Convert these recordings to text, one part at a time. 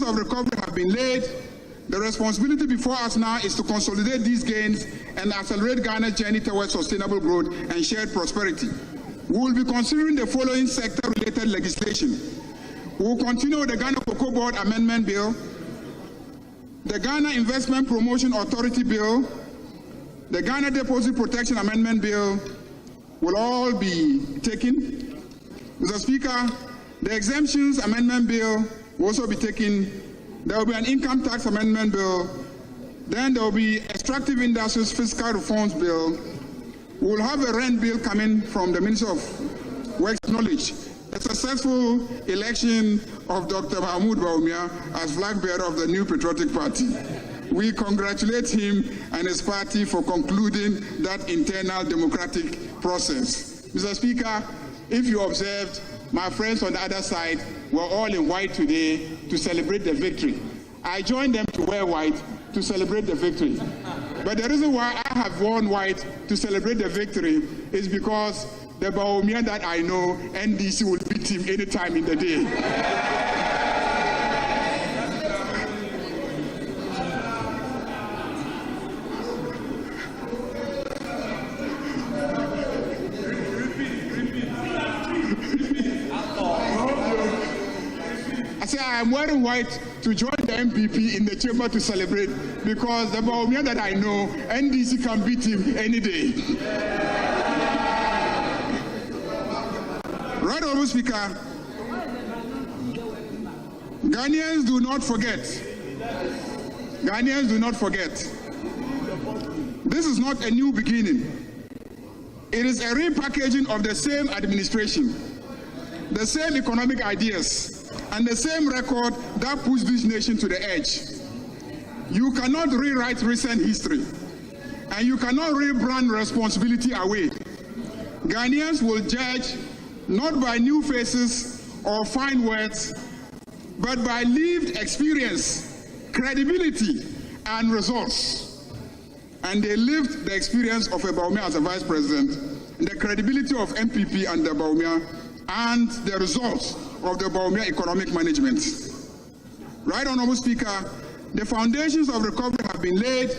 of recovery have been laid. The responsibility before us now is to consolidate these gains and accelerate Ghana's journey towards sustainable growth and shared prosperity. We will be considering the following sector-related legislation. We will continue with the Ghana Cocoa Board Amendment Bill, the Ghana Investment Promotion Authority Bill, the Ghana Deposit Protection Amendment Bill will all be taken. Mr. Speaker, the Exemptions Amendment Bill will also be taken. There will be an Income Tax Amendment Bill. Then there will be Extractive Industries Fiscal Reforms Bill. We will have a rent bill coming from the Minister of Works Knowledge. The successful election of Dr. Mahmoud Bawumia as flag bearer of the New Patriotic Party. We congratulate him and his party for concluding that internal democratic process. Mr. Speaker, if you observed, my friends on the other side were all in white today to celebrate the victory. I joined them to wear white to celebrate the victory. But the reason why I have worn white to celebrate the victory is because the Bawumia that I know, NDC will beat him any time in the day. I am wearing white to join the MPP in the chamber to celebrate because the Bawumia that I know, NDC can beat him any day. Right, Honourable Speaker, Ghanaians do not forget. Ghanaians do not forget. This is not a new beginning. It is a repackaging of the same administration, the same economic ideas, and the same record that pushed this nation to the edge. You cannot rewrite recent history, and you cannot rebrand responsibility away. Ghanaians will judge not by new faces or fine words, but by lived experience, credibility, and results. And they lived the experience of a Bawumia as a vice president, the credibility of MPP under Bawumia, and the results of the Bawumia economic management. Right, Honourable Speaker, the foundations of recovery have been laid.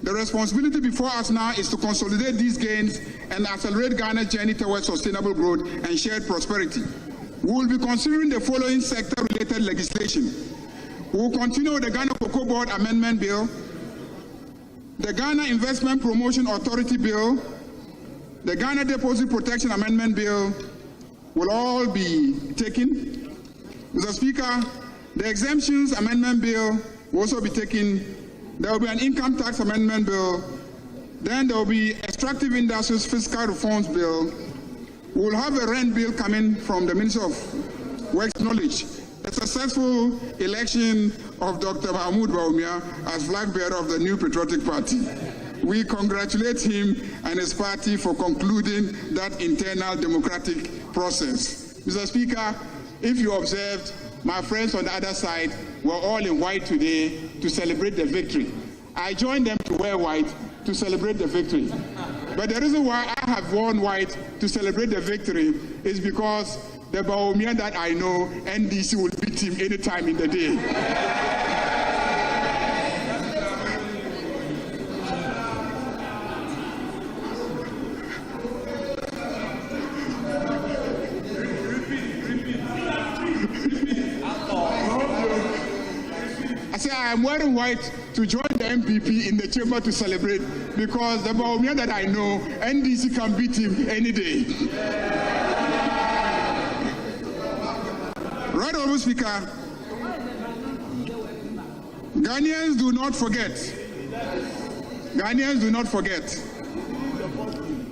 The responsibility before us now is to consolidate these gains and accelerate Ghana's journey towards sustainable growth and shared prosperity. We will be considering the following sector-related legislation. We will continue with the Ghana Cocoa Board Amendment Bill, the Ghana Investment Promotion Authority Bill, the Ghana Deposit Protection Amendment Bill will all be taken. Mr. Speaker, the Exemptions Amendment Bill will also be taken. There will be an Income Tax Amendment Bill. Then there will be Extractive Industries Fiscal Reforms Bill. We will have a rent bill coming from the Minister of Works Knowledge. The successful election of Dr. Mahmoud Bawumia as flag bearer of the New Patriotic Party. We congratulate him and his party for concluding that internal democratic process. Mr. Speaker, if you observed, my friends on the other side were all in white today to celebrate the victory. I joined them to wear white to celebrate the victory. But the reason why I have worn white to celebrate the victory is because the Bawumia that I know, NDC will beat him any time in the day. I am wearing white to join the MPP in the chamber to celebrate because the Bawumia that I know, NDC can beat him any day. Right, Honourable Speaker, Ghanaians do not forget. Ghanaians do not forget.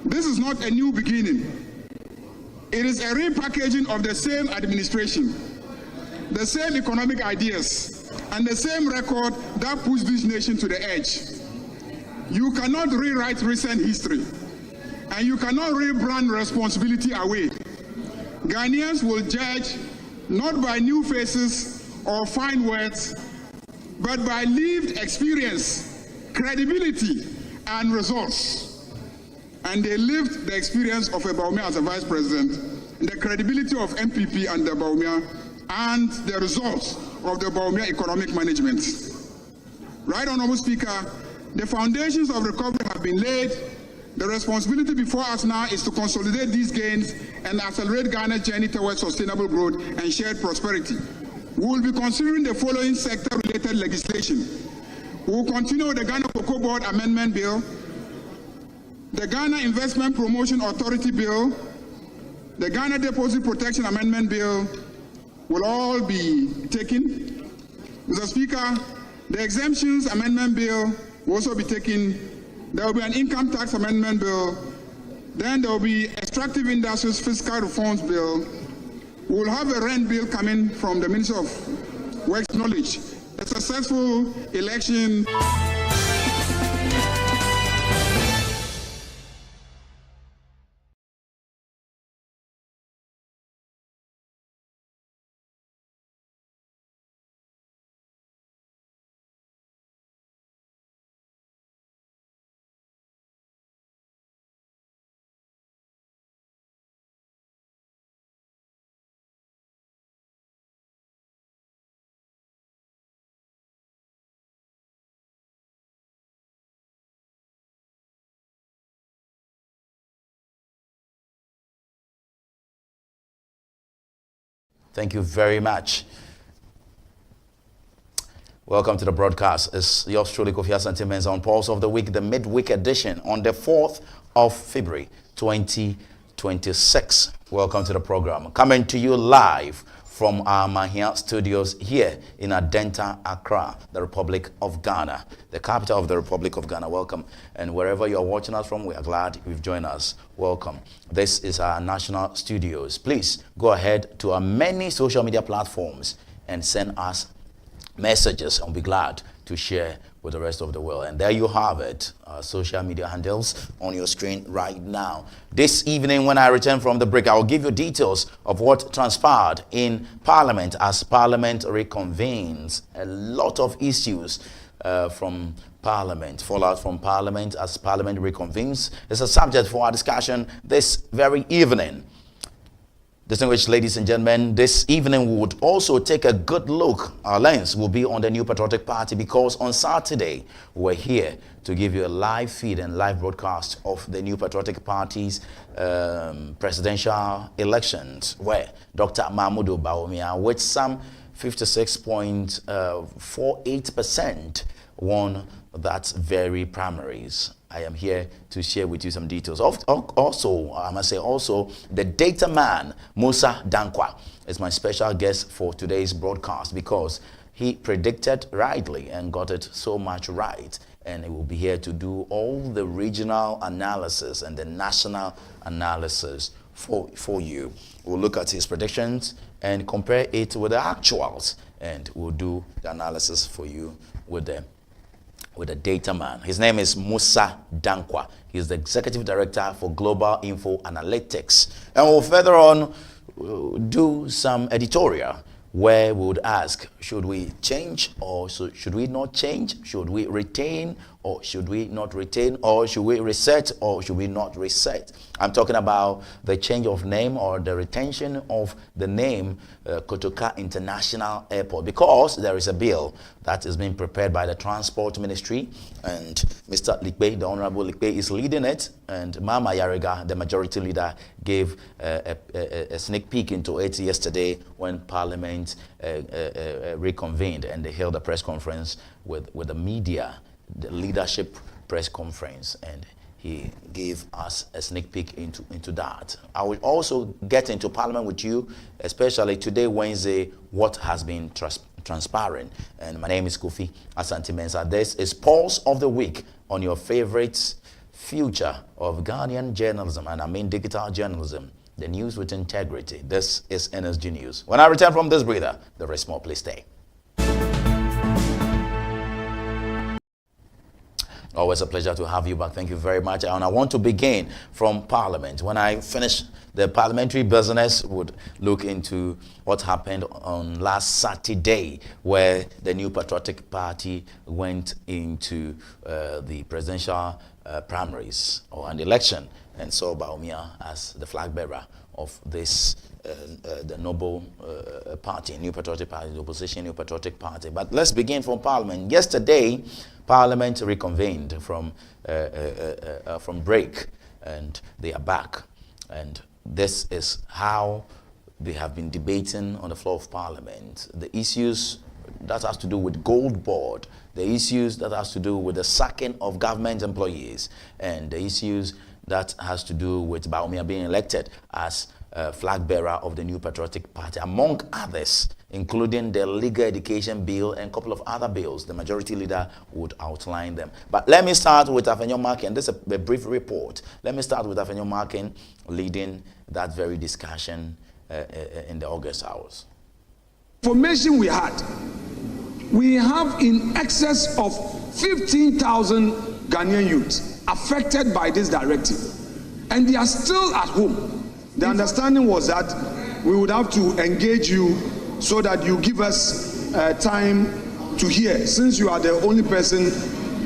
This is not a new beginning. It is a repackaging of the same administration, the same economic ideas, and the same record that pushed this nation to the edge. You cannot rewrite recent history, and you cannot rebrand responsibility away. Ghanaians will judge not by new faces or fine words, but by lived experience, credibility, and results. And they lived the experience of a Bawumia as a vice president, the credibility of MPP under Bawumia, and the results of the Bawumia economic management. Right, Honorable Speaker, the foundations of recovery have been laid. The responsibility before us now is to consolidate these gains and accelerate Ghana's journey towards sustainable growth and shared prosperity. We will be considering the following sector-related legislation. We will continue with the Ghana Cocoa Board Amendment Bill, the Ghana Investment Promotion Authority Bill, the Ghana Deposit Protection Amendment Bill will all be taken. Mr. Speaker, the Exemptions Amendment Bill will also be taken. There will be an Income Tax Amendment Bill. Then there will be Extractive Industries Fiscal Reforms Bill. We will have a rent bill coming from the Minister of Works Knowledge. A successful election. Thank you very much. Welcome to the broadcast. It's yours truly, Kofi Asante Mensah, on Pulse of the Week, the midweek edition on the 4th of February, 2026. Welcome to the program. Coming to you live from our Mahia studios here in Adenta, Accra, the Republic of Ghana, the capital of the Republic of Ghana. Welcome. And wherever you are watching us from, we are glad you've joined us. Welcome. This is our national studios. Please go ahead to our many social media platforms and send us messages. I'll be glad to share with the rest of the world. And there you have it, social media handles on your screen right now. This evening, when I return from the break, I will give you details of what transpired in Parliament as Parliament reconvenes. A lot of issues from Parliament, fallout from Parliament as Parliament reconvenes. It's a subject for our discussion this very evening. Distinguished ladies and gentlemen, this evening we would also take a good look. Our lens will be on the New Patriotic Party, because on Saturday we're here to give you a live feed and live broadcast of the New Patriotic Party's presidential elections, where Dr. Mahmoud Bawumia, with some 56.48%, won that very primaries. I am here to share with you some details. Also, I must say, the data man, Musa Dankwa, is my special guest for today's broadcast, because he predicted rightly and got it so much right. And he will be here to do all the regional analysis and the national analysis for you. We'll look at his predictions and compare it with the actuals, and we'll do the analysis for you with the data man. His name is Musa Dankwa. He's the Executive Director for Global Info Analytics. And we'll further on do some editorial where we would ask, should we change or should we not change? Should we retain or should we not retain? Or should we reset or should we not reset? I'm talking about the change of name or the retention of the name Kotoka International Airport, because there is a bill that is being prepared by the Transport Ministry, and Mr. Likpe, the Honorable Likpe, is leading it, and Mama Yariga, the majority leader, gave a sneak peek into it yesterday when Parliament reconvened, and they held a press conference with the media, the leadership press conference, and he gave us a sneak peek into that. I will also get into Parliament with you, especially today, Wednesday, what has been transpiring. And my name is Kofi Asante Mensah. This is Pulse of the Week on your favorite future of Ghanaian journalism, and I mean digital journalism, the news with integrity. This is NSG News. When I return from this breather, there is more. Please stay. Always a pleasure to have you back. Thank you very much. And I want to begin from Parliament. When I finish the parliamentary business, would look into what happened on last Saturday, where the New Patriotic Party went into the presidential primaries or an election, and saw Bawumia as the flag bearer of this the Noble Party, New Patriotic Party, the opposition New Patriotic Party. But let's begin from Parliament. Yesterday, Parliament reconvened from break, and they are back. And this is how they have been debating on the floor of Parliament. The issues that has to do with Gold Board, the issues that has to do with the sacking of government employees, and the issues that has to do with Bawumia being elected as flag bearer of the New Patriotic Party, among others, including the legal education bill and a couple of other bills. The majority leader would outline them. But let me start with Afenyo Markin. This is a brief report. Let me start with Afenyo Markin leading that very discussion in the August hours. Information we have in excess of 15,000 Ghanaian youths affected by this directive, and they are still at home. The understanding was that we would have to engage you so that you give us time to hear, since you are the only person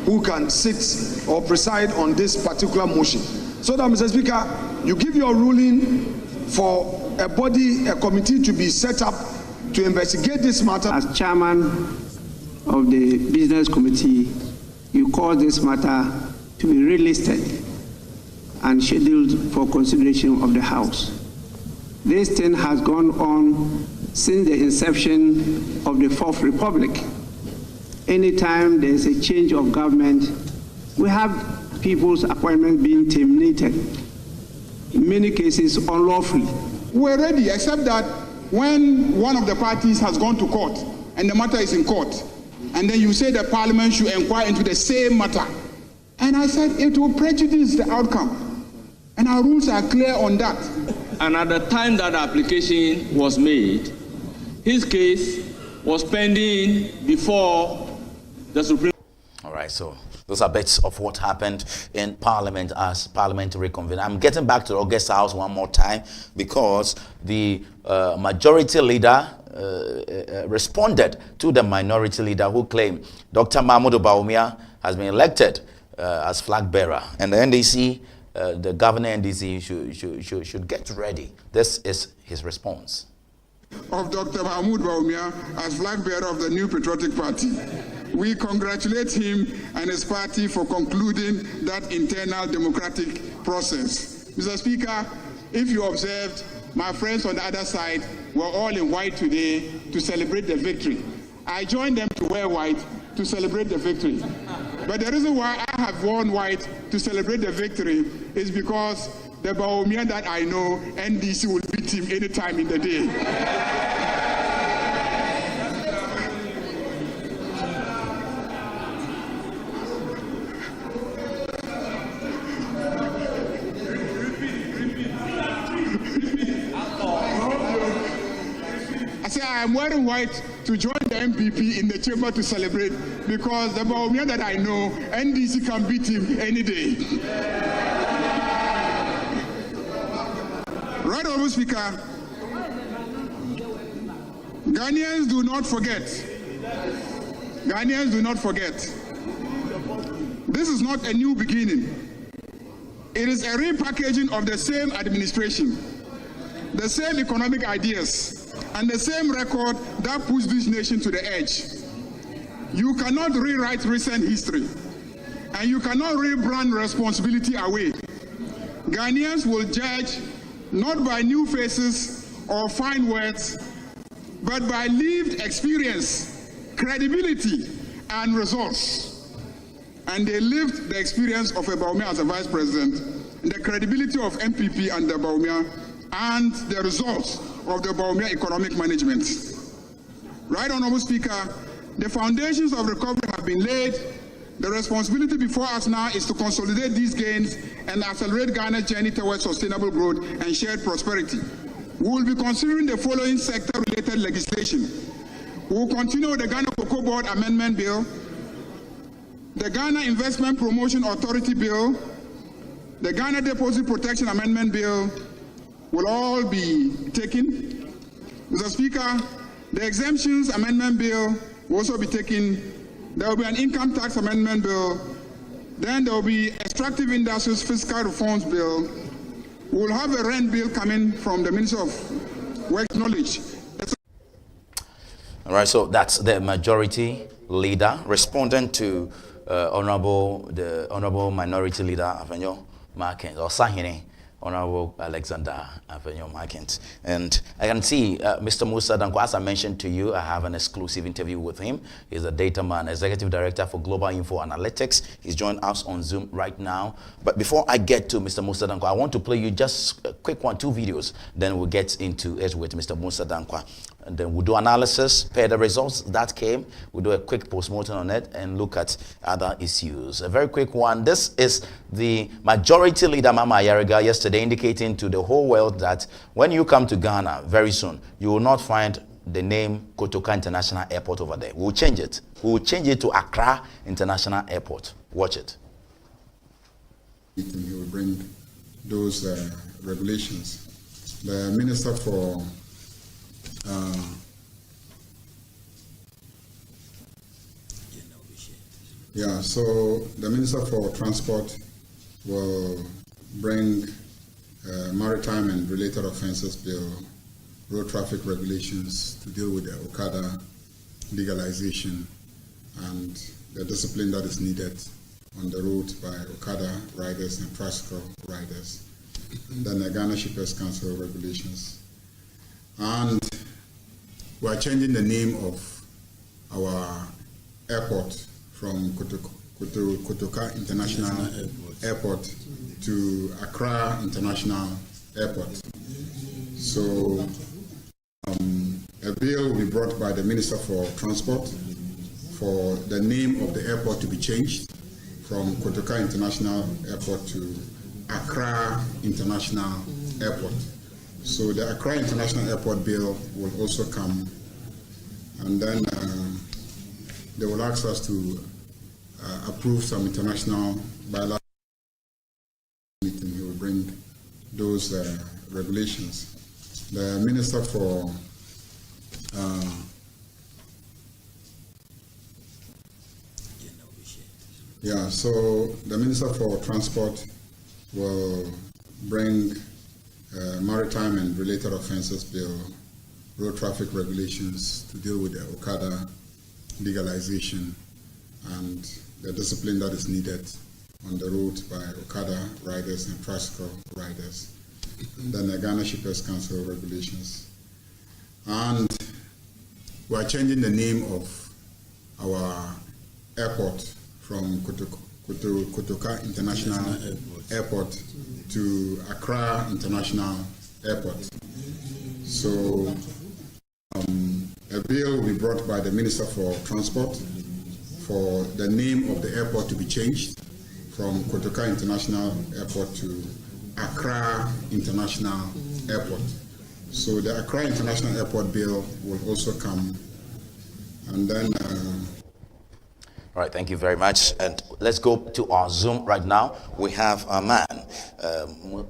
who can sit or preside on this particular motion. So that, Mr. Speaker, you give your ruling for a committee to be set up to investigate this matter. As chairman of the business committee, you call this matter to be relisted and scheduled for consideration of the House. This thing has gone on since the inception of the Fourth Republic. Anytime there is a change of government, we have people's appointment being terminated, in many cases unlawfully. We're ready, except that when one of the parties has gone to court and the matter is in court, and then you say the Parliament should inquire into the same matter. And I said it will prejudice the outcome. And our rules are clear on that. And at the time that the application was made, his case was pending before the Supreme. All right, so those are bits of what happened in Parliament as Parliament reconvened. I'm getting back to the August House one more time because the majority leader responded to the minority leader who claimed Dr. Mahmoud Bawumia has been elected as flag bearer, and the NDC, the governor NDC, should get ready. This is his response. Of Dr. Mahmoud Bawumia as flag bearer of the New Patriotic Party. We congratulate him and his party for concluding that internal democratic process. Mr. Speaker, if you observed, my friends on the other side were all in white today to celebrate the victory. I joined them to wear white to celebrate the victory. But the reason why I have worn white to celebrate the victory is because the Bawumia that I know, NDC will beat him any time in the day. I say I am wearing white to join the MPP in the chamber to celebrate, because the Bawumia that I know, NDC can beat him any day. Right, Honourable Speaker, Ghanaians do not forget. Ghanaians do not forget. This is not a new beginning. It is a repackaging of the same administration, the same economic ideas, and the same record that pushed this nation to the edge. You cannot rewrite recent history, and you cannot rebrand responsibility away. Ghanaians will judge not by new faces or fine words, but by lived experience, credibility, and results. And they lived the experience of a Bawumia as a vice president, the credibility of MPP and the Bawumia, and the results of the Bawumia economic management. Right, Honourable Speaker, the foundations of recovery have been laid. The responsibility before us now is to consolidate these gains and accelerate Ghana's journey towards sustainable growth and shared prosperity. We will be considering the following sector-related legislation. We will continue with the Ghana Cocoa Board Amendment Bill, the Ghana Investment Promotion Authority Bill, the Ghana Deposit Protection Amendment Bill will all be taken. Mr. Speaker, the Exemptions Amendment Bill will also be taken. There will be an Income Tax Amendment Bill. Then there will be Extractive Industries Fiscal Reforms Bill. We'll have a rent bill coming from the Minister of Work Knowledge. All right, so that's the majority leader responding to the honorable minority leader Afenyo Markins, or Sahine, Honorable Alexander Afenyo Markins. And I can see Mr. Musa Dankwa, as I mentioned to you, I have an exclusive interview with him. He's a data man, executive director for Global Info Analytics. He's joined us on Zoom right now. But before I get to Mr. Musa Dankwa, I want to play you just a quick 2 videos. Then we'll get into it with Mr. Musa Dankwa. And then we'll do analysis, pair the results that came. We'll do a quick postmortem on it and look at other issues. A very quick one. This is the majority leader, Mama Ayariga, yesterday indicating to the whole world that when you come to Ghana very soon, you will not find the name Kotoka International Airport over there. We'll change it. We'll change it to Accra International Airport. Watch it. He will bring those regulations. The Minister for so the Minister for Transport will bring Maritime and Related Offences Bill, road traffic regulations to deal with the Okada legalization and the discipline that is needed on the road by Okada riders and tricycle riders. Then the Ghana Shippers Council regulations. And we are changing the name of our airport from Kotoka International Airport to Accra International Airport. So a bill will be brought by the Minister for Transport for the name of the airport to be changed from Kotoka International Airport to Accra International Airport. So the Accra International Airport bill will also come, and then they will ask us to approve some international bilateral meeting. He will bring those regulations. The Minister for so the Minister for Transport will bring Maritime and Related Offences Bill, road traffic regulations to deal with the Okada legalization and the discipline that is needed on the road by Okada riders and tricycle riders. Then the Ghana Shippers Council regulations. And we are changing the name of our airport from Kotoka International Airport to Accra International Airport. So a bill will be brought by the Minister for Transport for the name of the airport to be changed from Kotoka International Airport to Accra International Airport. So the Accra International Airport bill will also come, and then all right, thank you very much. And let's go to our Zoom right now. We have a man,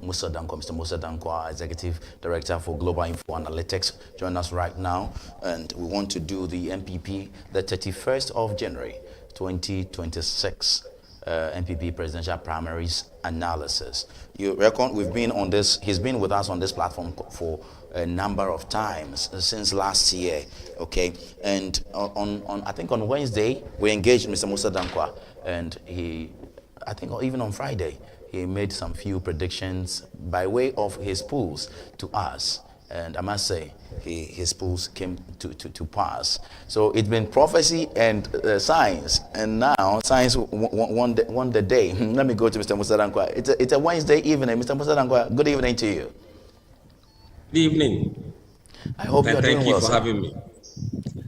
Musa Dankwa, Mr. Musa Dankwa, Executive Director for Global Info Analytics, join us right now. And we want to do the MPP, the 31st of January, 2026, MPP Presidential Primaries Analysis. You reckon we've been on this, he's been with us on this platform for a number of times since last year, okay? And I think on Wednesday, we engaged Mr. Musa Dankwa, and I think even on Friday, he made some few predictions by way of his polls to us. And I must say, his polls came to pass. So it's been prophecy and science, and now science won the day. Let me go to Mr. Musa Dankwa. It's a Wednesday evening. Mr. Musa Dankwa, good evening to you. Good evening. I hope you're doing well. Thank you for having me.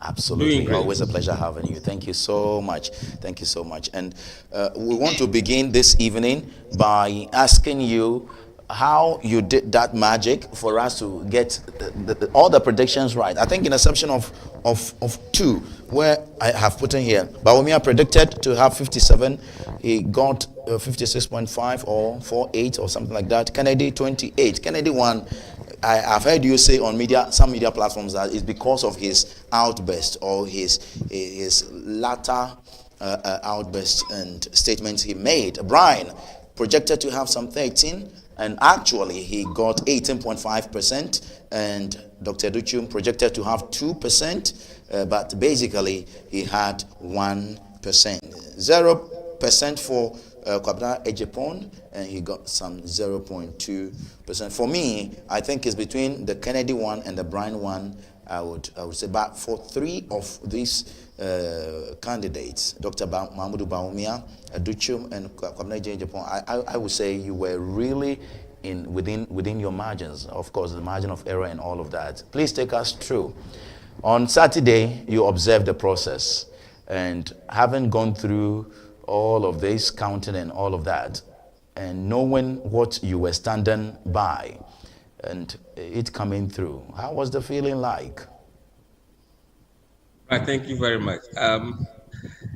Absolutely. Always a pleasure having you. Thank you so much. Thank you so much. And we want to begin this evening by asking you how you did that magic for us to get all the predictions right. I think in exception of two, where I have put in here, Bawumia predicted to have 57. He got 56.5 or 48 or something like that. Kennedy 28. Kennedy won. I've heard you say on some media platforms that it's because of his outburst or his latter outburst and statements he made. Brian projected to have some 13, and actually he got 18.5%, and Dr. Duchum projected to have 2%, but basically he had 1%. 0% for Kwabena Ejapon, and he got some 0.2%. For me, I think it's between the Kennedy one and the Brian one. I would say, but for three of these candidates, Dr. Mahmoud Bawumia, Duchum, and Kwabena Ejapon, I would say you were really within your margins. Of course, the margin of error and all of that. Please take us through. On Saturday, you observed the process, and having gone through all of this counting and all of that, and knowing what you were standing by, and it coming through, how was the feeling like? Right, thank you very much.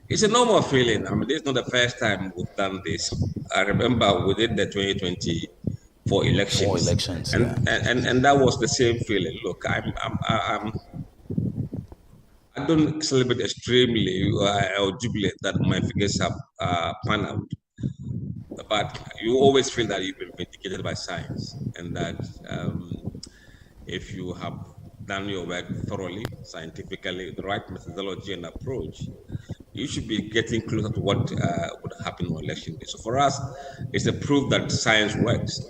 It's a normal feeling. I mean, this is not the first time we've done this. I remember we did the 2024 elections. And that was the same feeling. Look, I don't celebrate extremely or jubilate that my figures have panned out. But you always feel that you've been vindicated by science, and that if you have done your work thoroughly, scientifically, the right methodology and approach, you should be getting closer to what would happen on election day. So for us, it's a proof that science works,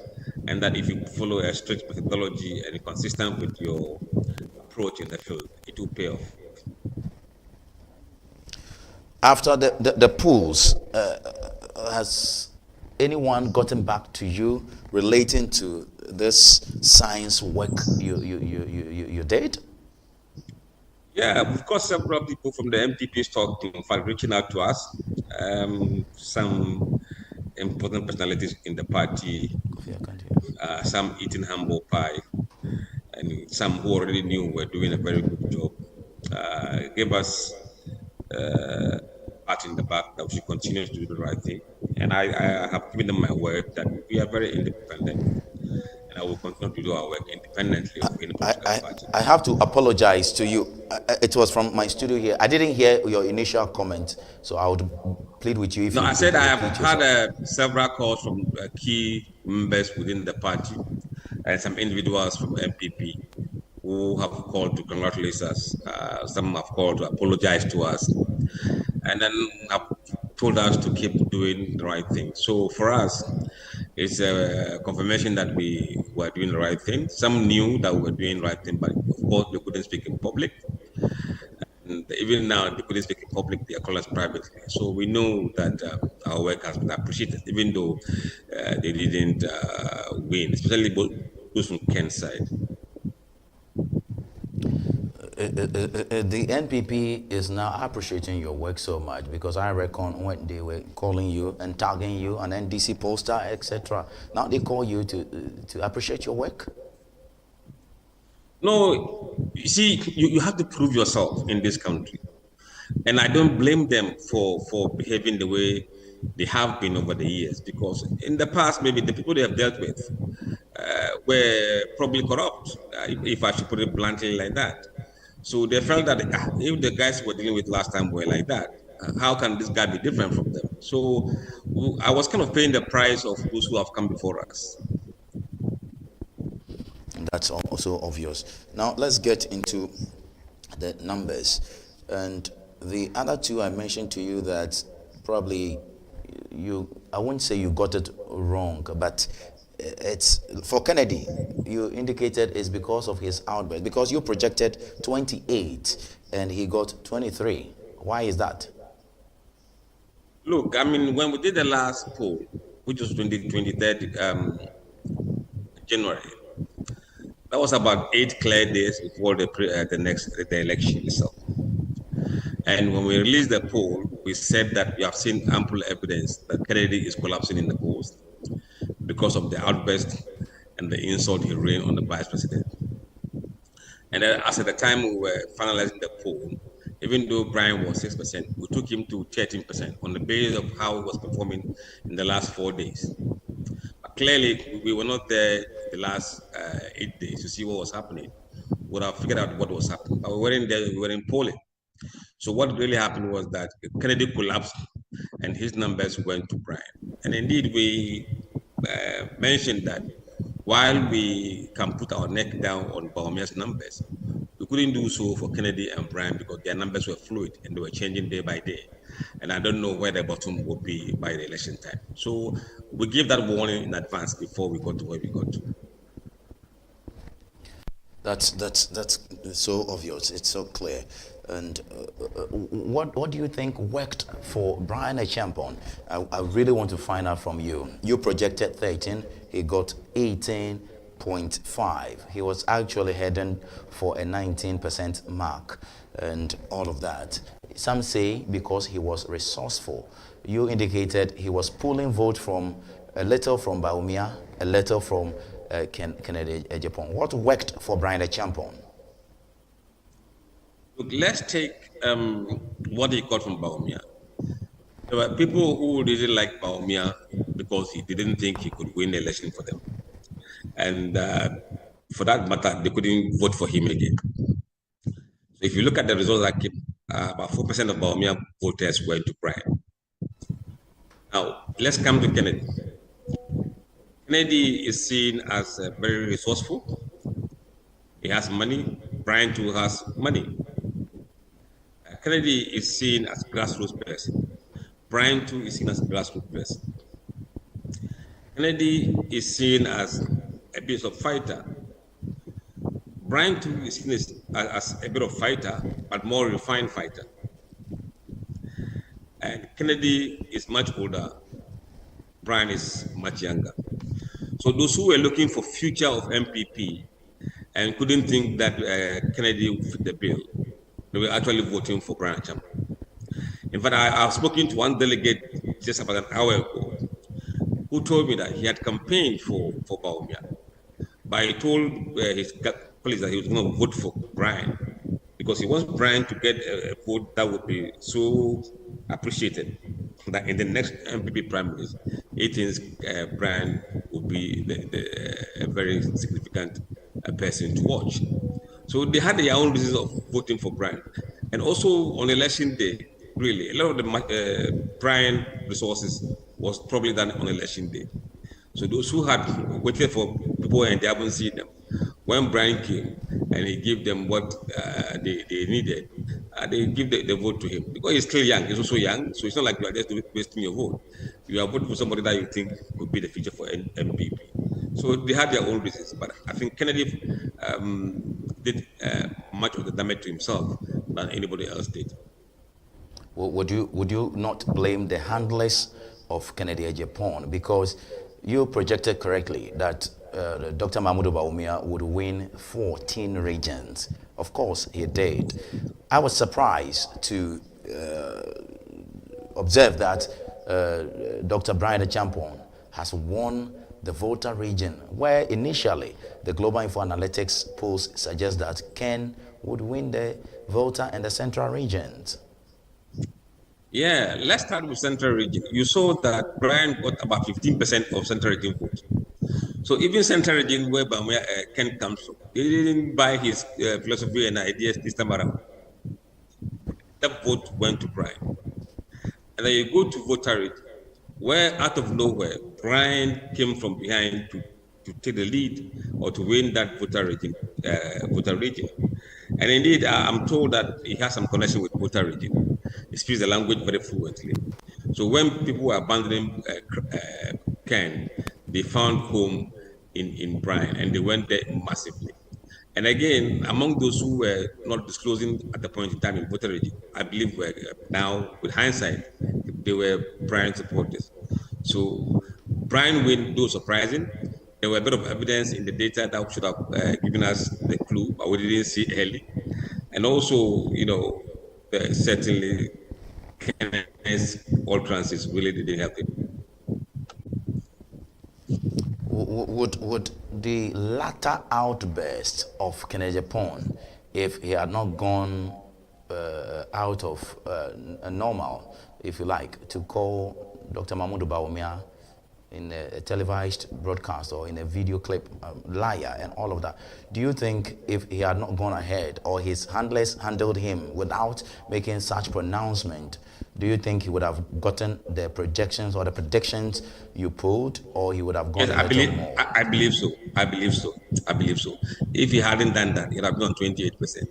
and that if you follow a strict methodology and you're consistent with your approach in the field, it will pay off. After the polls, has anyone gotten back to you relating to this science work you did? Yeah, of course, several people from the MPPs talked, in fact, reaching out to us. Some important personalities in the party, some eating humble pie, and some who already knew were doing a very good job. Gave us pat in the back that we should continue to do the right thing. And I have given them my word that we are very independent, and I will continue to do our work independently of any political party. I have to apologize to you. It was from my studio here. I didn't hear your initial comment, so I would plead with you. I said I have had several calls from key members within the party and some individuals from MPP who have called to congratulate us. Some have called to apologize to us, and then have told us to keep doing the right thing. So for us, it's a confirmation that we were doing the right thing. Some knew that we were doing the right thing, but of course they couldn't speak in public. And even now, they couldn't speak in public, they are calling us privately. So we know that our work has been appreciated, even though they didn't win, especially those from Ken's side. The NPP is now appreciating your work so much, because I reckon when they were calling you and tagging you on NDC poster, etc., now they call you to appreciate your work? No, you see, you have to prove yourself in this country. And I don't blame them for behaving the way they have been over the years, because in the past, maybe the people they have dealt with were probably corrupt, if I should put it bluntly like that. So they felt that if the guys were dealing with last time were like that, how can this guy be different from them? So I was kind of paying the price of those who have come before us. That's also obvious. Now let's get into the numbers. And the other two I mentioned to you that probably I wouldn't say you got it wrong, but it's for Kennedy, you indicated it's because of his outburst, because you projected 28 and he got 23. Why is that? Look, I mean, when we did the last poll, which was 23rd January, that was about 8 clear days before the election itself. And when we released the poll, we said that we have seen ample evidence that Kennedy is collapsing in the polls because of the outburst and the insult he rained on the vice president. And then as at the time we were finalizing the poll, even though Brian was 6%, we took him to 13% on the basis of how he was performing in the last 4 days. But clearly, we were not there the last 8 days to see what was happening. We would have figured out what was happening, but we weren't there, we were in polling. So what really happened was that Kennedy collapsed, and his numbers went to Brian. And indeed, we mentioned that while we can put our neck down on Bawumia's numbers, we couldn't do so for Kennedy and Brian because their numbers were fluid and they were changing day by day. And I don't know where the bottom would be by the election time. So we gave that warning in advance before we got to where we got to. That's so obvious. It's so clear. And what do you think worked for Brian Acheampong? I really want to find out from you. You projected 13. He got 18.5. He was actually heading for a 19% mark and all of that. Some say because he was resourceful. You indicated he was pulling vote from a little from Bawumia, a little from Kennedy Acheampong. What worked for Brian Acheampong? Look, let's take what he got from Bawumia. There were people who didn't like Bawumia because he didn't think he could win the election for them. And for that matter, they couldn't vote for him again. So if you look at the results that came, about 4% of Bawumia voters went to Brian. Now, let's come to Kennedy. Kennedy is seen as very resourceful. He has money. Brian too has money. Kennedy is seen as a grassroots person. Brian too is seen as a grassroots person. Kennedy is seen as a bit of fighter. Brian too is seen as a bit of fighter, but more refined fighter. And Kennedy is much older. Brian is much younger. So those who were looking for future of MPP and couldn't think that Kennedy would fit the bill, they were actually voting for Brian Acheampong. In fact, I've spoken to one delegate just about an hour ago who told me that he had campaigned for Bawumia, but he told his colleagues that he was going to vote for Brian because he wants Brian to get a vote that would be so appreciated that in the next MPP primaries, he thinks Brian would be a very significant person to watch. So they had their own reasons of voting for Brian. And also on election day, really, a lot of the Brian resources was probably done on election day. So those who had waited for people and they haven't seen them, when Brian came and he gave them what they needed, they give the vote to him. Because he's still young, he's also young, so it's not like you are just wasting your vote. You are voting for somebody that you think could be the future for MPP. So they had their own reasons, but I think Kennedy did much of the damage to himself than anybody else did. Well, would you not blame the handlers of Kennedy Acheampong? Because you projected correctly that Dr. Mahmoud Bawumia would win 14 regions. Of course, he did. I was surprised to observe that Dr. Brian Acheampong has won the Volta region, where initially the Global Info Analytics polls suggest that Ken would win the Volta and the Central regions. Yeah, let's start with Central region. You saw that Brian got about 15% of Central region votes. So even Central region, where Ken comes from, he didn't buy his philosophy and ideas this time around. That vote went to Brian. And then you go to Volta region, where out of nowhere, Brian came from behind to take the lead or to win that Volta region. And indeed, I'm told that he has some connection with Volta region. He speaks the language very fluently. So when people were abandoning Ken, they found home in Brian, and they went there massively. And again, among those who were not disclosing at the point in time in Volta region, I believe were now, with hindsight, they were Brian supporters. So Brian win, though surprising. There were a bit of evidence in the data that should have given us the clue, but we didn't see early. And also, you know, certainly Ken's all transit really didn't help it. Would the latter outburst of Kennedy Acheampong, if he had not gone out of normal, if you like, to call Dr. Mahmoud Bawumia in a televised broadcast or in a video clip, liar and all of that, do you think if he had not gone ahead or his handlers handled him without making such pronouncement, do you think he would have gotten the projections or the predictions you pulled, or he would have gone Yes, a little more? I believe so. I believe so. I believe so. If he hadn't done that, he'd have gone 28%.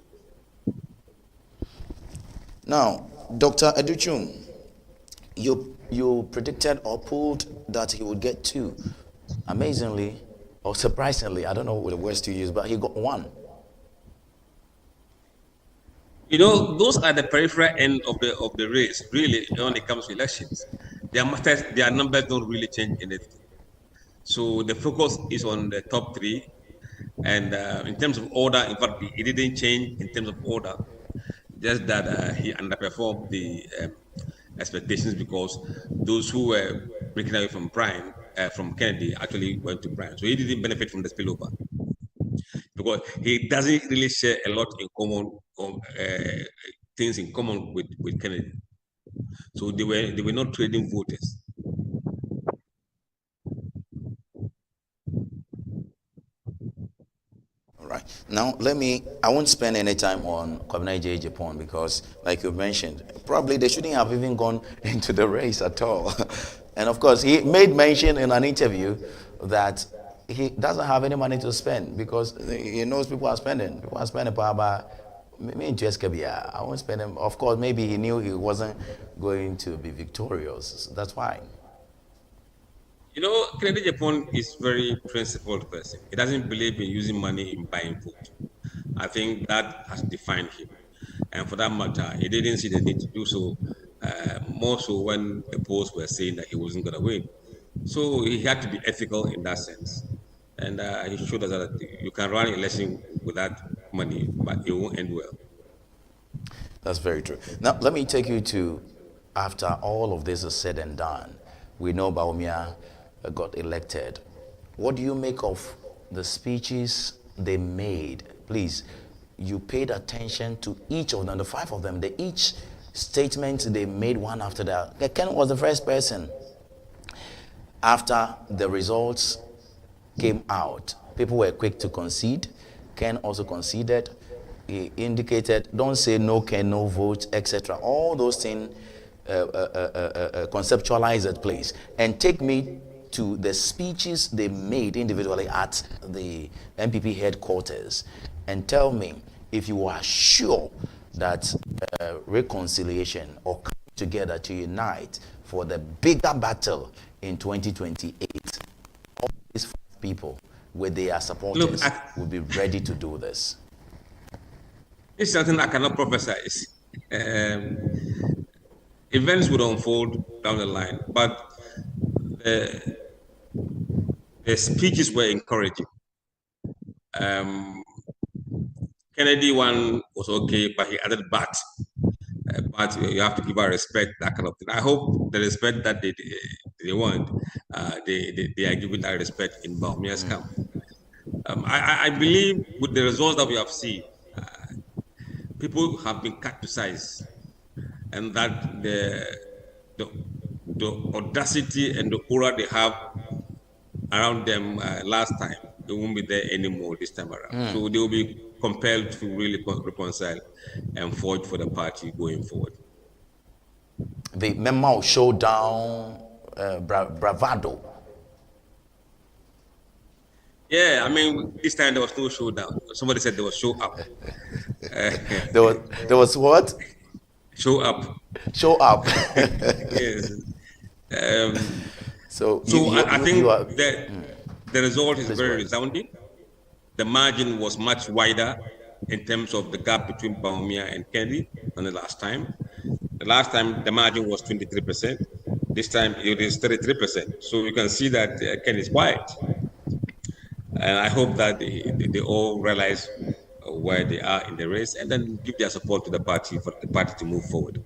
Now, Dr. Educhum, you predicted or pulled that he would get 2. Amazingly, or surprisingly, I don't know what the words to use, but he got 1. You know, those are the peripheral end of the race. Really, when it comes to elections, their numbers don't really change anything. So the focus is on the top 3, and in terms of order, in fact, it didn't change in terms of order. Just that he underperformed the expectations because those who were breaking away from Prime, from Kennedy, actually went to Prime. So he didn't benefit from the spillover because he doesn't really share a lot in common, things in common with Kennedy. So they were not trading voters. Right. Now, I won't spend any time on Kwabena J. Japan because, like you mentioned, probably they shouldn't have even gone into the race at all. And of course, he made mention in an interview that he doesn't have any money to spend because he knows people are spending. People are spending power. Me just I won't spend him. Of course, maybe he knew he wasn't going to be victorious. That's fine. You know, Kennedy Japan is very principled person. He doesn't believe in using money in buying vote. I think that has defined him. And for that matter, he didn't see the need to do so, more so when the polls were saying that he wasn't going to win. So he had to be ethical in that sense. And he showed us that you can run an election without money, but it won't end well. That's very true. Now, let me take you to, after all of this is said and done, we know Bawumia got elected. What do you make of the speeches they made? Please, you paid attention to each of them, the 5 of them. Each statement they made one after the other. Ken was the first person. After the results came out, people were quick to concede. Ken also conceded. He indicated, don't say no Ken, no vote, etc. All those things conceptualize at place. And take me to the speeches they made individually at the MPP headquarters and tell me if you are sure that reconciliation or coming together to unite for the bigger battle in 2028, all these 5 people with their supporters will be ready to do this. It's something I cannot prophesize. Events would unfold down the line, but the speeches were encouraging. Kennedy one was okay, but he added but you have to give our respect, that kind of thing. I hope the respect that they want, they are giving that respect in Bawumia's camp. I believe with the results that we have seen, people have been cut to size, and that the audacity and the aura they have around them last time, they won't be there anymore this time around. So they will be compelled to really reconcile and forge for the party going forward. The Memao showdown, bravado. Yeah, I mean, this time there was no showdown. Somebody said there was show up. There was what? Show up. Show up. Yes. So I think that the result is very resounding. The margin was much wider in terms of the gap between Bawumia and Kennedy than the last time. The last time the margin was 23%. This time it is 33%. So you can see that Kennedy is quiet. And I hope that they all realize where they are in the race and then give their support to the party for the party to move forward.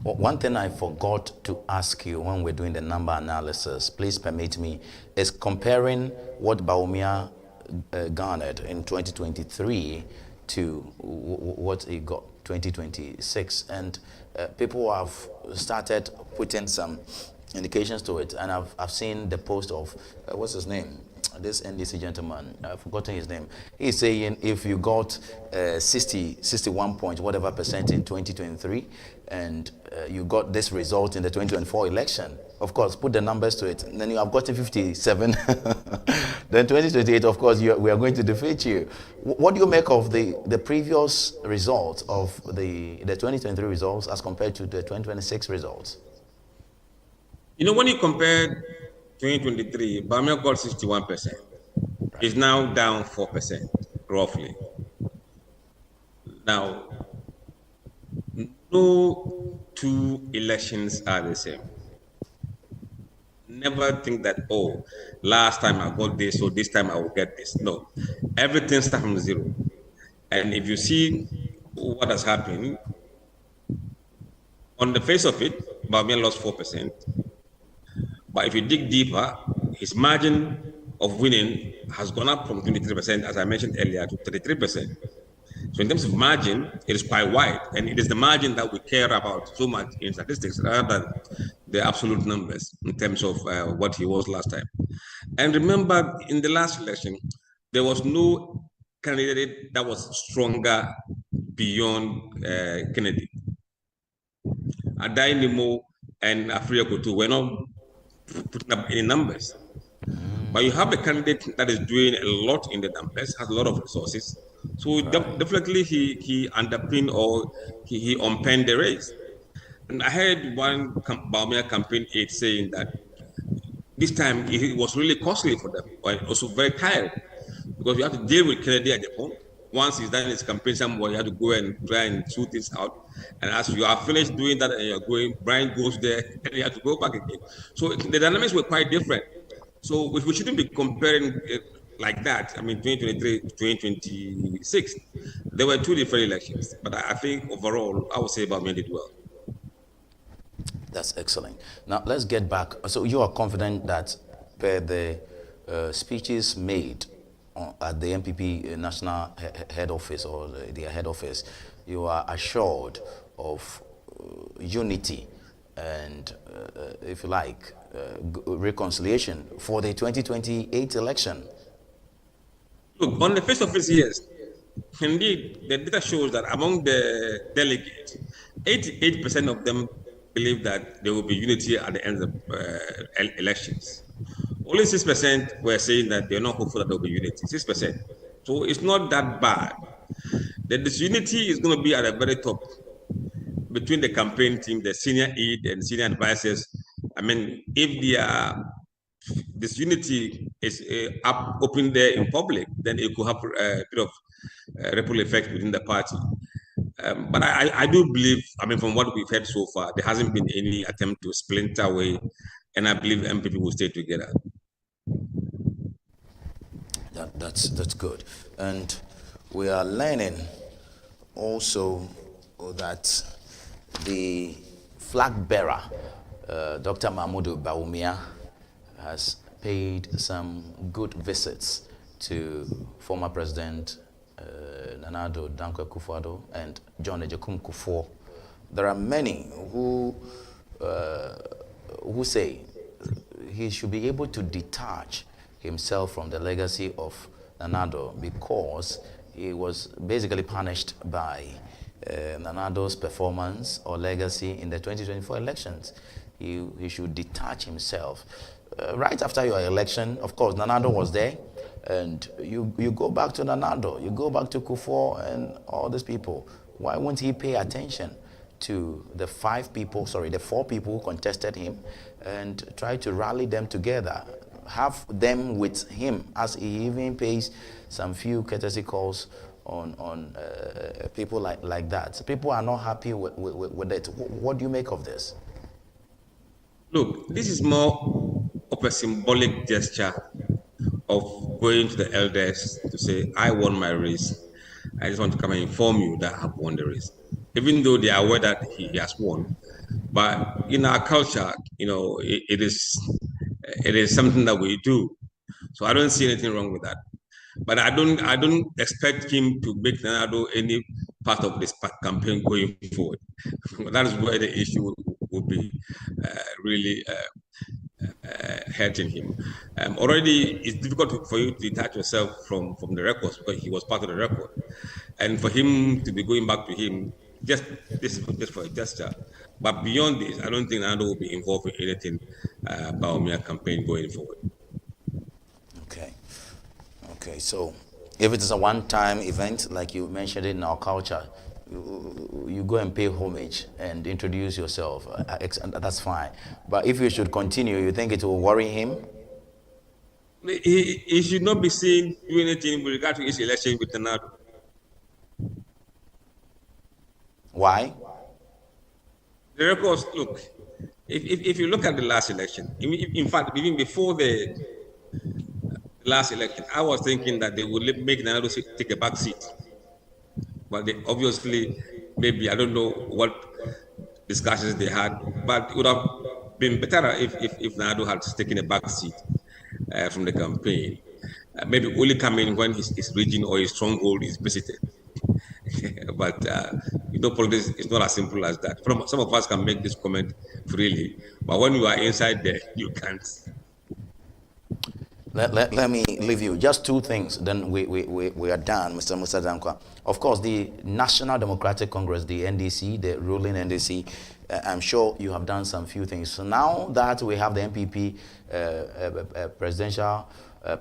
Well, one thing I forgot to ask you when we're doing the number analysis, please permit me, is comparing what Bawumia garnered in 2023 to what he got 2026. And people have started putting some indications to it. And I've seen the post of, what's his name? this NDC gentleman, I've forgotten his name, he's saying if you got 61 point whatever percent in 2023 and you got this result in the 2024 election, of course, put the numbers to it, and then you have gotten 57, then 2028, of course, we are going to defeat you. What do you make of the previous results of the 2023 results as compared to the 2026 results? You know, when you compare 2023, Bawumia got 61%. It's now down 4%, roughly. Now, no two elections are the same. Never think that, oh, last time I got this, so this time I will get this. No, everything starts from zero. And if you see what has happened, on the face of it, Bawumia lost 4%. But if you dig deeper, his margin of winning has gone up from 23%, as I mentioned earlier, to 33%. So in terms of margin, it is quite wide, and it is the margin that we care about so much in statistics rather than the absolute numbers in terms of what he was last time. And remember, in the last election, there was no candidate that was stronger beyond Kennedy. Adai Nimo and Afriya Kutu were not putting up any numbers. But you have a candidate that is doing a lot in the numbers, has a lot of resources. So definitely he underpinned or he unpenned the race. And I heard one Bawumia campaign aide saying that this time it was really costly for them, but also very tired, because you have to deal with Kennedy at the point. Once he's done his campaign somewhere, you have to go and try and shoot this out. And as you are finished doing that and you're going, Brian goes there and you have to go back again. So the dynamics were quite different. So we shouldn't be comparing it like that. I mean, 2023 to 2026, there were two different elections. But I think overall, I would say Bawumia did well. That's excellent. Now, let's get back. So you are confident that per the speeches made at the NPP national head office or their head office, you are assured of unity and, if you like, reconciliation for the 2028 election? Look, on the face of it, yes. Indeed, the data shows that among the delegates, 88% of them believe that there will be unity at the end of elections. Only 6% were saying that they're not hopeful that there will be unity. 6%. So it's not that bad. The disunity is going to be at the very top between the campaign team, the senior aide and senior advisors. I mean, if this unity is up open there in public, then it could have a bit of ripple effect within the party. But I do believe, I mean, from what we've heard so far, there hasn't been any attempt to splinter away, and I believe MPP will stay together. That's good. And we are learning also that the flag bearer, Dr. Mahmoud Bawumia, has paid some good visits to former President Nana Addo Dankwa Akufo-Addo and John Agyekum Kufuor. There are many who say he should be able to detach himself from the legacy of Nana Addo because he was basically punished by Nana Addo's performance or legacy in the 2024 elections. He should detach himself. Right after your election, of course, Nana Addo was there, and you go back to Nana Addo, you go back to Kufuor and all these people. Why won't he pay attention to the four people who contested him and try to rally them together, have them with him, as he even pays some few courtesy calls on people like that? So people are not happy with it. What do you make of this? Look, this is more of a symbolic gesture of going to the elders to say, I won my race. I just want to come and inform you that I have won the race. Even though they are aware that he has won. But in our culture, you know, it is something that we do. So I don't see anything wrong with that. But I don't expect him to make Nana Addo any part of this campaign going forward. That is where the issue would be really hurting him. Already, it's difficult for you to detach yourself from the records because he was part of the record, and for him to be going back to him, this is just for a gesture. But beyond this, I don't think Nando will be involved in anything Bawumia campaign going forward. Okay. So, if it is a one-time event, like you mentioned in our culture, you go and pay homage and introduce yourself. That's fine. But if you should continue, you think it will worry him? He should not be seen doing anything with regard to his election with Nando. Why? The records, look, if you look at the last election, in fact, even before the last election, I was thinking that they would make Nando take a back seat. But they obviously, maybe, I don't know what discussions they had, but it would have been better if Nando had taken a back seat from the campaign. Maybe only come in when his region or his stronghold is visited. But politics is not as simple as that. Some of us can make this comment freely, but when you are inside there, you can't. Let me leave you. Just two things, then we are done, Mr. Musa Danquah. Of course, the National Democratic Congress, the NDC, the ruling NDC, I'm sure you have done some few things. So now that we have the MPP presidential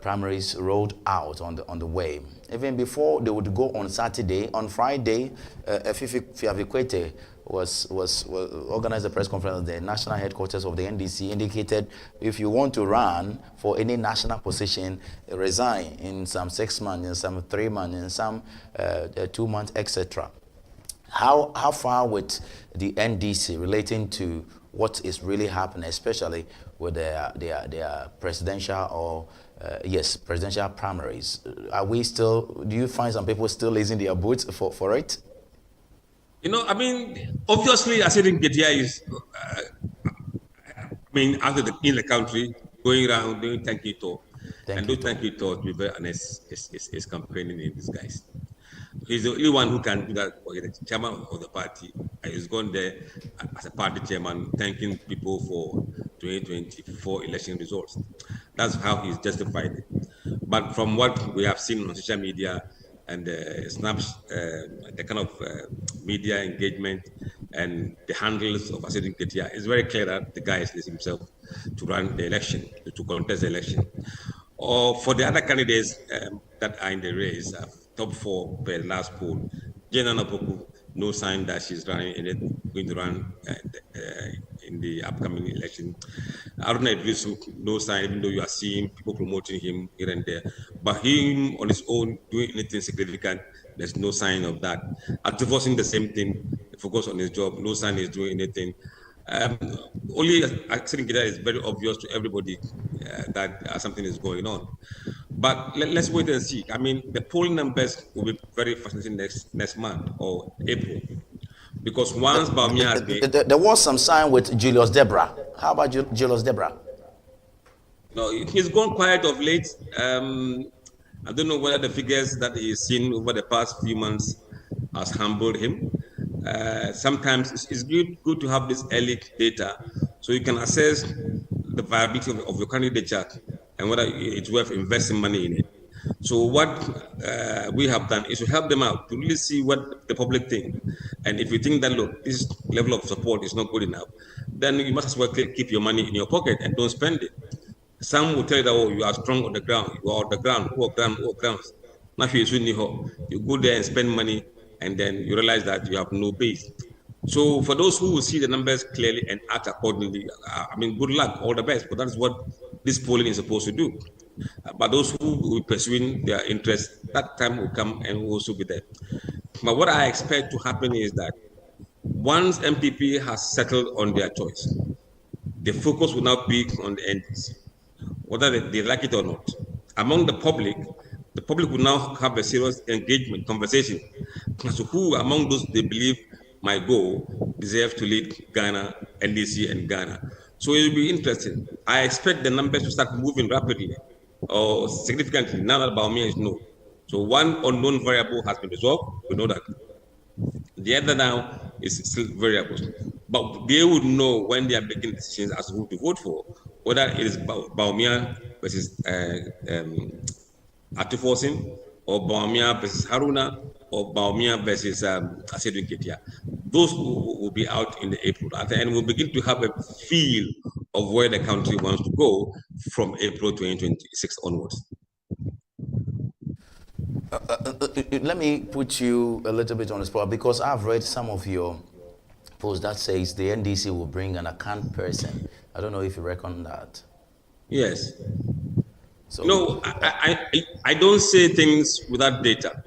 primaries rolled out on the way, even before they would go on Saturday, on Friday, Fifi Fiavikwete was organized a press conference at the national headquarters of the NDC, indicated if you want to run for any national position, resign in some 6 months, in some 3 months, in some 2 months, etc. How far with the NDC relating to what is really happening, especially with their presidential or presidential primaries? Are we still? Do you find some people still lacing their boots for it? Obviously, Asiedu Nketia is, out in the country, going around doing thank you talk. And those thank you talk, to be very honest, is campaigning in disguise. He's the only one who can do that. The chairman of the party. He's gone there as a party chairman, thanking people for 2024 election results. That's how he's justified it. But from what we have seen on social media, and the kind of media engagement and the handles of Asiedu Nketia, it's very clear that the guy is listing himself to run the election, to contest the election. Or for the other candidates that are in the race, top 4 per last poll, Jane Opoku, no sign that she's going to run in the upcoming election. Haruna Iddrisu, no sign, even though you are seeing people promoting him here and there. But him on his own doing anything significant, there's no sign of that. Ativosin, the same thing, focus on his job, no sign he's doing anything. Only Asiedu Nketia is very obvious to everybody that something is going on. But let's wait and see. The polling numbers will be very fascinating next month or April. Because once Bawumia has been... There was some sign with Julius Debra. How about Julius Debra? No, he's gone quiet of late. I don't know whether the figures that he's seen over the past few months has humbled him. Sometimes it's good to have this early data so you can assess the viability of your candidature and whether it's worth investing money in it. So what we have done is to help them out to really see what the public think. And if you think that, look, this level of support is not good enough, then you must as well keep your money in your pocket and don't spend it. Some will tell you that, oh, you are strong on the ground. You are on the ground. Who grounds? You go there and spend money, and then you realize that you have no base. So for those who will see the numbers clearly and act accordingly, good luck, all the best. But that's what this polling is supposed to do. But those who will be pursuing their interests, that time will come and will also be there. But what I expect to happen is that once MPP has settled on their choice, the focus will now be on the NDC, whether they like it or not. Among the public will now have a serious engagement, conversation as to who among those they believe might go deserve to lead Ghana, NDC and Ghana. So it will be interesting. I expect the numbers to start moving rapidly or significantly now that Bawumia is known. So one unknown variable has been resolved. We know that. The other now is still variables. But they would know when they are making decisions as to who to vote for whether it is Baumia versus Atufosin, or Baumia versus Haruna, or Baumia versus Asedu Ketia. Those will be out in the April, and we'll begin to have a feel of where the country wants to go from April 2026 onwards. Let me put you a little bit on the spot, because I've read some of your posts that says the NDC will bring an account person. I don't know if you reckon that. Yes. So, no, I don't say things without data.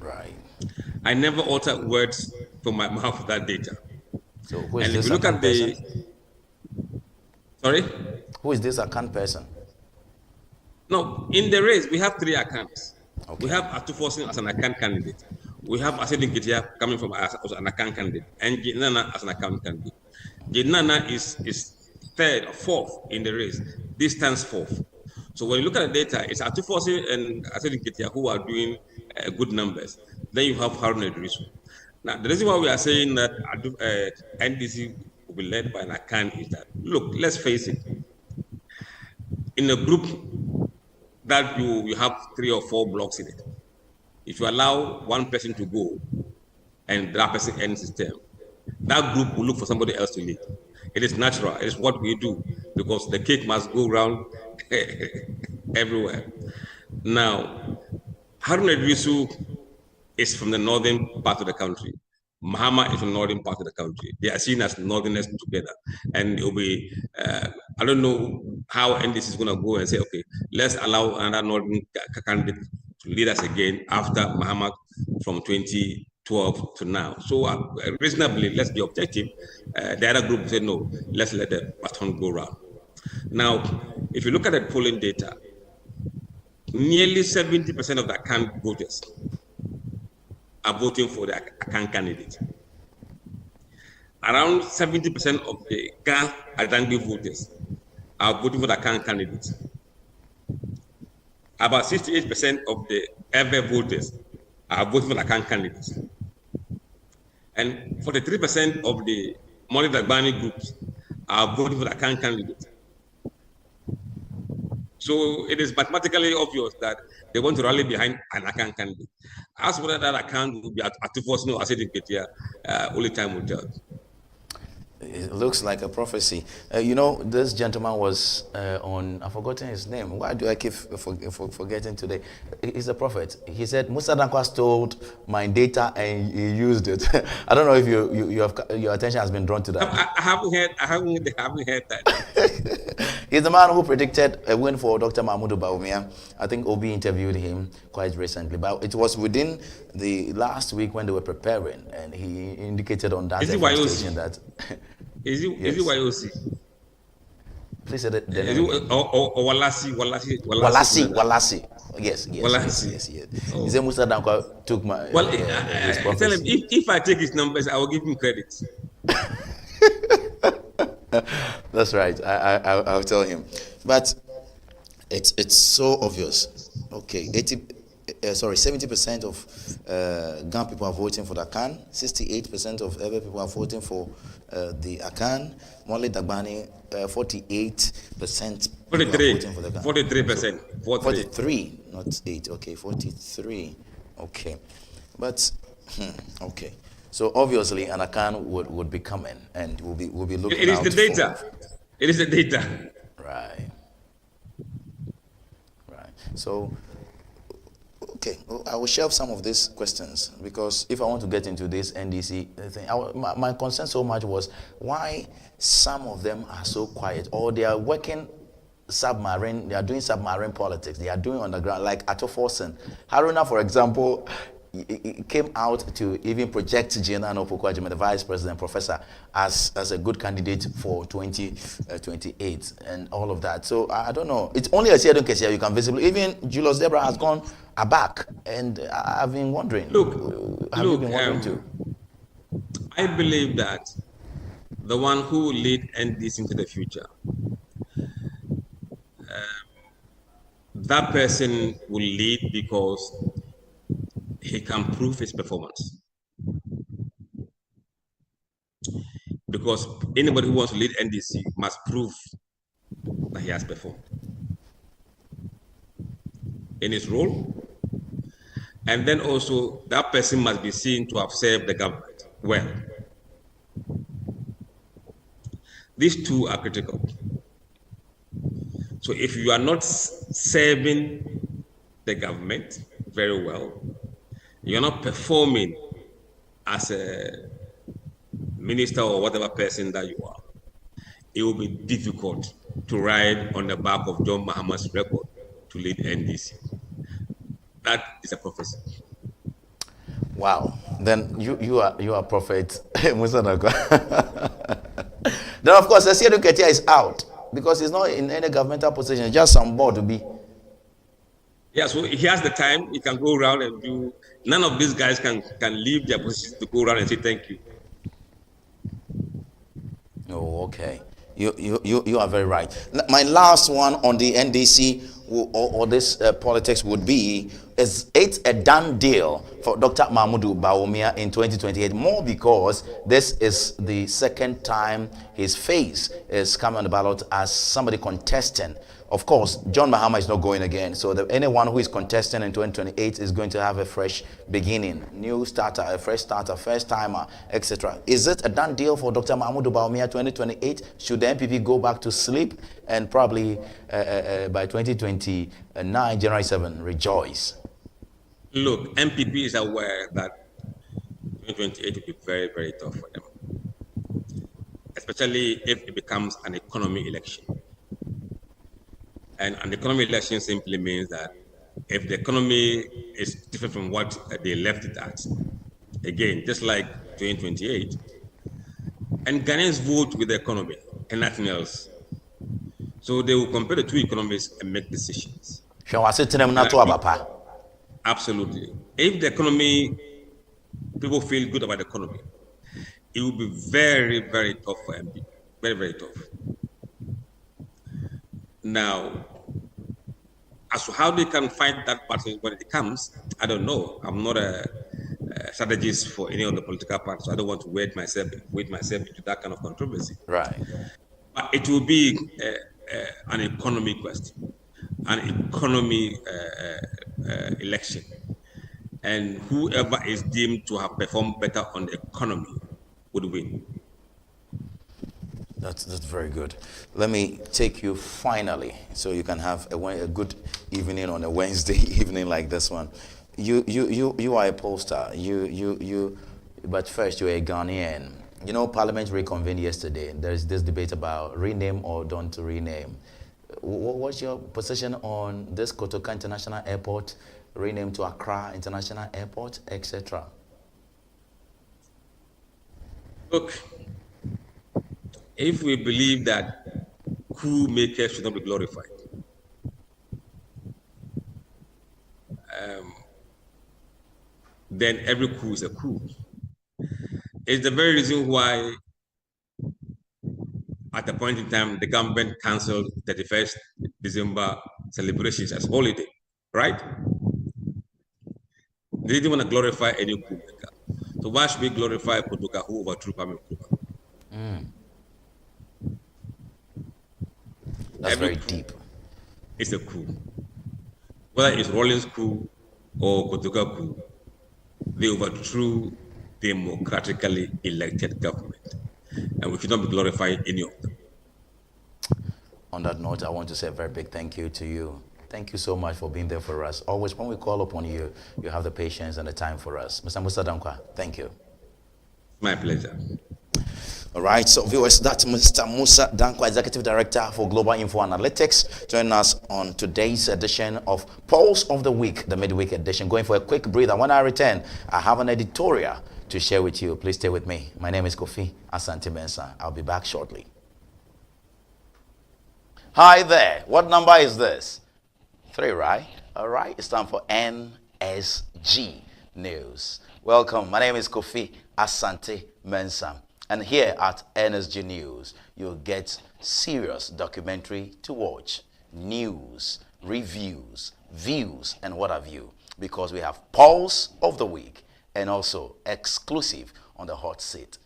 Right. I never utter words from my mouth without data. So who is and this if you look at the person? Sorry? Who is this account person? No, in the race we have 3 accounts. Okay. We have Atufosin as an account candidate. We have Asedin Ketia coming from as an account candidate, and Jinana as an account candidate. Jinana is 3rd or 4th in the race. This stands 4th. So when you look at the data, it's Atufosin and Asedin Ketia who are doing good numbers. Then you have Haruna Idrisu. Now, the reason why we are saying that NDC will be led by an account is that, look, let's face it, in a group that you have 3 or 4 blocks in it, if you allow one person to go and that person ends his term, that group will look for somebody else to lead. It is natural. It is what we do, because the cake must go around everywhere. Now, Haruna Idrisu is from the northern part of the country. Mahama is from the northern part of the country. They are seen as northerners together. And it will be, I don't know how NDC is going to go and say, okay, let's allow another northern candidate to lead us again after Mahama from 2012 to now. So reasonably, let's be objective. The other group said, no, let's let the baton go round. Now, if you look at the polling data, nearly 70% of the account voters are voting for the account candidate. Around 70% of the Ga Adangi voters are voting for the account candidate. About 68% of the Ever voters are voting for the account candidates. And 43% of the Molly Dagbani groups are voting for the account candidate. So it is mathematically obvious that they want to rally behind an account candidate. As whether that account will be at Atufosin or Asedin Ketia, only time will tell. It looks like a prophecy. You know, this gentleman was on, I've forgotten his name. Why do I keep forgetting today? He's a prophet. He said, Musa Dankwa stole my data and he used it. I don't know if you have, your attention has been drawn to that. I haven't heard that. He's the man who predicted a win for Dr. Mahmoud Bawumia. I think Obi interviewed him quite recently, but it was within the last week when they were preparing, and he indicated on that station that. Is it YOC? Please say that. Or Walasi. Yes. Oh. He said Musa Dankwa took my. Well, tell him if I take his numbers, I will give him credit. That's right. I'll tell him. But it's so obvious. Okay, 70% of Gan people are voting for the Akan. 68% of other people are voting for the Akan. Molly Dagbani, 48%. 43. Voting for the Akan. 43%. 43, not 8. Okay, 43. Okay, but okay. So obviously, an Akan would be coming, and we'll be looking. It is the data. It is the data. Right. So, okay, I will shelve some of these questions, because if I want to get into this NDC thing, my concern so much was why some of them are so quiet, or they are working submarine. They are doing submarine politics. They are doing underground, like Atufosin. Haruna, for example, he came out to even project Gina Opoku-Agyeman, the vice president, professor, as a good candidate for 2028 and all of that. So I don't know. It's only a Asiadun Kesia you can visibly. Even Julius Debra has gone aback, and I've been wondering. Look, you been wondering too? I believe that the one who will lead NDC into the future, that person will lead because he can prove his performance. Because anybody who wants to lead NDC must prove that he has performed in his role. And then also that person must be seen to have served the government well. These two are critical. So if you are not serving the government very well, you're not performing as a minister or whatever person that you are, it will be difficult to ride on the back of John Mahama's record to lead NDC. That is a prophecy. Wow. Then you are prophet Musa Dankwa. Then of course Sesi Ketia is out because he's not in any governmental position, just some board to be. Yeah, so he has the time, he can go around and do. None of these guys can leave their position to go around and say thank you. Oh, okay. You are very right. My last one on the NDC or this politics would be, is it a done deal for Dr. Mahmoud Bawumia in 2028? More because this is the second time his face is coming on the ballot as somebody contesting. Of course, John Mahama is not going again. So anyone who is contesting in 2028 is going to have a fresh beginning, new starter, a fresh starter, first timer, etc. Is it a done deal for Dr. Mahmoud Bawumia 2028? Should the NPP go back to sleep and probably by 2029, January 7, rejoice? Look, MPP is aware that 2028 will be very, very tough for them, especially if it becomes an economy election. And an economy election simply means that if the economy is different from what they left it at, again, just like 2028, and Ghanaians vote with the economy and nothing else. So they will compare the two economies and make decisions. Absolutely. If the economy, people feel good about the economy, it will be very, very tough for MP. Very, very tough. Now, as to how they can fight that battle when it comes, I don't know. I'm not a strategist for any of the political parties, so I don't want to wade myself into that kind of controversy. Right. But it will be an economy question, an economy election, and whoever is deemed to have performed better on the economy would win. That's very good. Let me take you finally, so you can have a good evening on a Wednesday evening like this one. You are a pollster. But first you're a Ghanaian. You know, Parliament reconvened yesterday. There's this debate about rename or don't rename. What's your position on this Kotoka International Airport rename to Accra International Airport, etc.? Look, if we believe that coup makers should not be glorified, then every coup is a coup. It's the very reason why, at a point in time, the government cancelled 31st December celebrations as holiday, right? They didn't want to glorify any coup maker. So why should we glorify Kotoka who overthrew Kwame Nkrumah? That's very deep. It's a coup. Whether it's Rawlings coup or Kotoka coup, they overthrew democratically elected government. And we should not be glorifying any of them. On that note, I want to say a very big thank you to you. Thank you so much for being there for us. Always when we call upon you, you have the patience and the time for us. Mr. Musa Dankwa, thank you. My pleasure. All right, so viewers, that's Mr. Musa Dankwa, Executive Director for Global Info Analytics, joining us on today's edition of Pulse of the Week, the midweek edition. Going for a quick breather. When I return, I have an editorial to share with you. Please stay with me. My name is Kofi Asante Mensah. I'll be back shortly. Hi there. What number is this? 3, right? All right. It's time for NSG News. Welcome. My name is Kofi Asante Mensah. And here at NSG News, you'll get serious documentary to watch, news, reviews, views, and what have you. Because we have Pulse of the Week and also exclusive on the hot seat.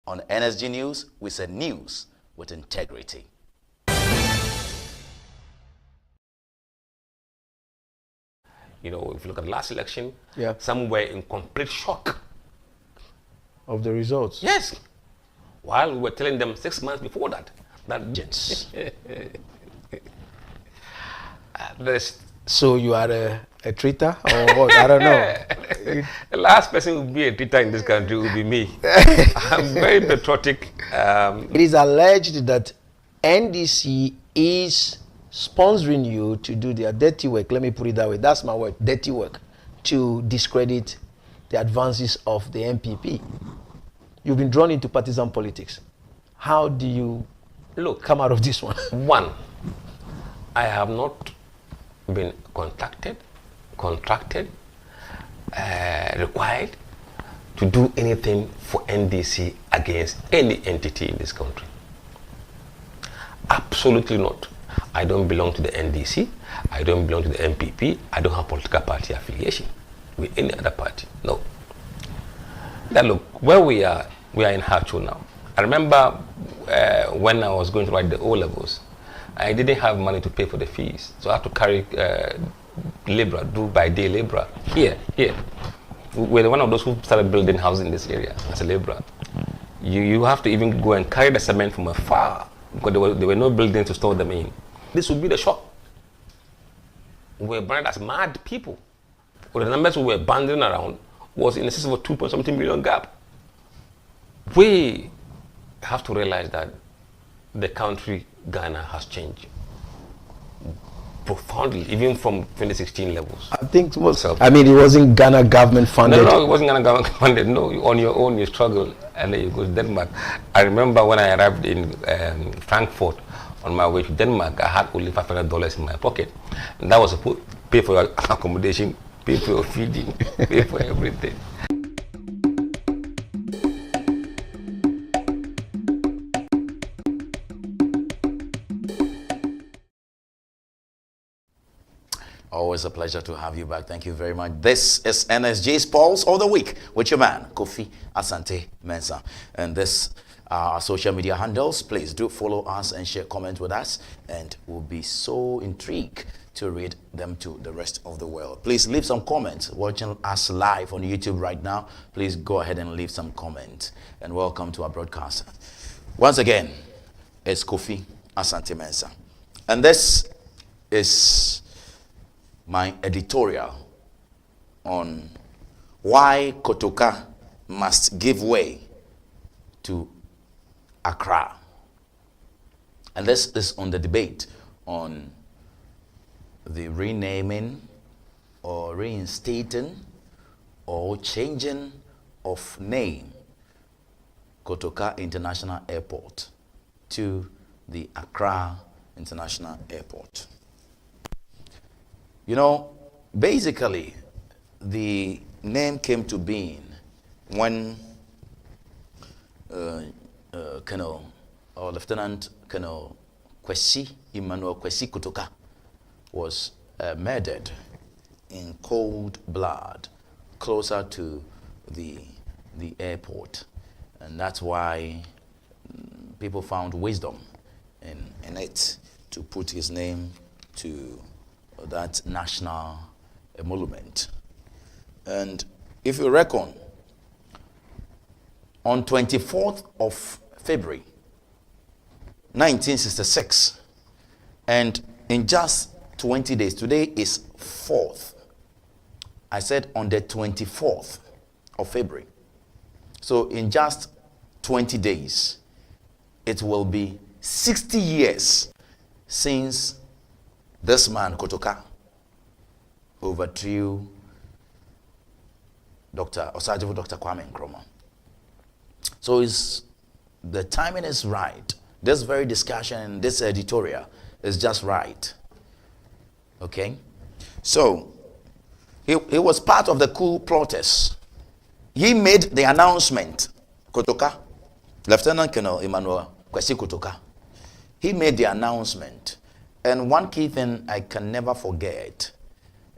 On NSG News, we say news with integrity. You know, if you look at the last election, Yeah. some were in complete shock. Of the results. Yes. While we were telling them 6 months before that So you are a traitor or what? I don't know. the last person who will be a traitor in this country will be me. I'm very patriotic. It is alleged that NDC is sponsoring you to do their dirty work. Let me put it that way. That's my word, dirty work, to discredit the advances of the MPP. You've been drawn into partisan politics. How do you come out of this one? One, I have not been contracted, required to do anything for NDC against any entity in this country. Absolutely not. I don't belong to the NDC. I don't belong to the MPP. I don't have political party affiliation with any other party. No. Now look, where we are in Hacho now. I remember when I was going to write the O-levels, I didn't have money to pay for the fees. So I had to carry labor, do by day labor. Here. We're one of those who started building houses in this area as a laborer. You have to even go and carry the cement from afar because there were no buildings to store them in. This would be the shock. We were branded as mad people. Well, the numbers we were banding around was in excess of a 2.something million gap. We have to realize that the country, Ghana, has changed profoundly, even from 2016 levels. I think it wasn't Ghana government funded. No, it wasn't Ghana government funded. No, on your own you struggle, and then you go to Denmark. I remember when I arrived in Frankfurt on my way to Denmark, I had only $500 in my pocket, and that was to pay for your accommodation, pay for your feeding, pay for everything. Always a pleasure to have you back. Thank you very much. This is NSG's Pulse of the Week with your man, Kofi Asante Mensah. And this are our social media handles. Please do follow us and share comments with us. And we'll be so intrigued to read them to the rest of the world. Please leave some comments. Watching us live on YouTube right now, please go ahead and leave some comments. And welcome to our broadcast. Once again, it's Kofi Asante Mensah. And this is my editorial on why Kotoka must give way to Accra. And this is on the debate on the renaming or reinstating or changing of name Kotoka International Airport to the Accra International Airport. You know, basically, the name came to being when Lieutenant Colonel Kwesi Emmanuel Kwesi Kotoka was murdered in cold blood closer to the airport. And that's why people found wisdom in it to put his name to that national monument. And if you reckon, on 24th of February 1966, and in just 20 days, today is 4th, I said on the 24th of February, so in just 20 days it will be 60 years since this man, Kotoka, overthrew Dr. Kwame Nkrumah. So the timing is right. This very discussion, this editorial is just right. Okay? So, he was part of the coup protest. He made the announcement, Kotoka, Lieutenant Colonel Emmanuel Kwesi Kotoka. He made the announcement. And one key thing I can never forget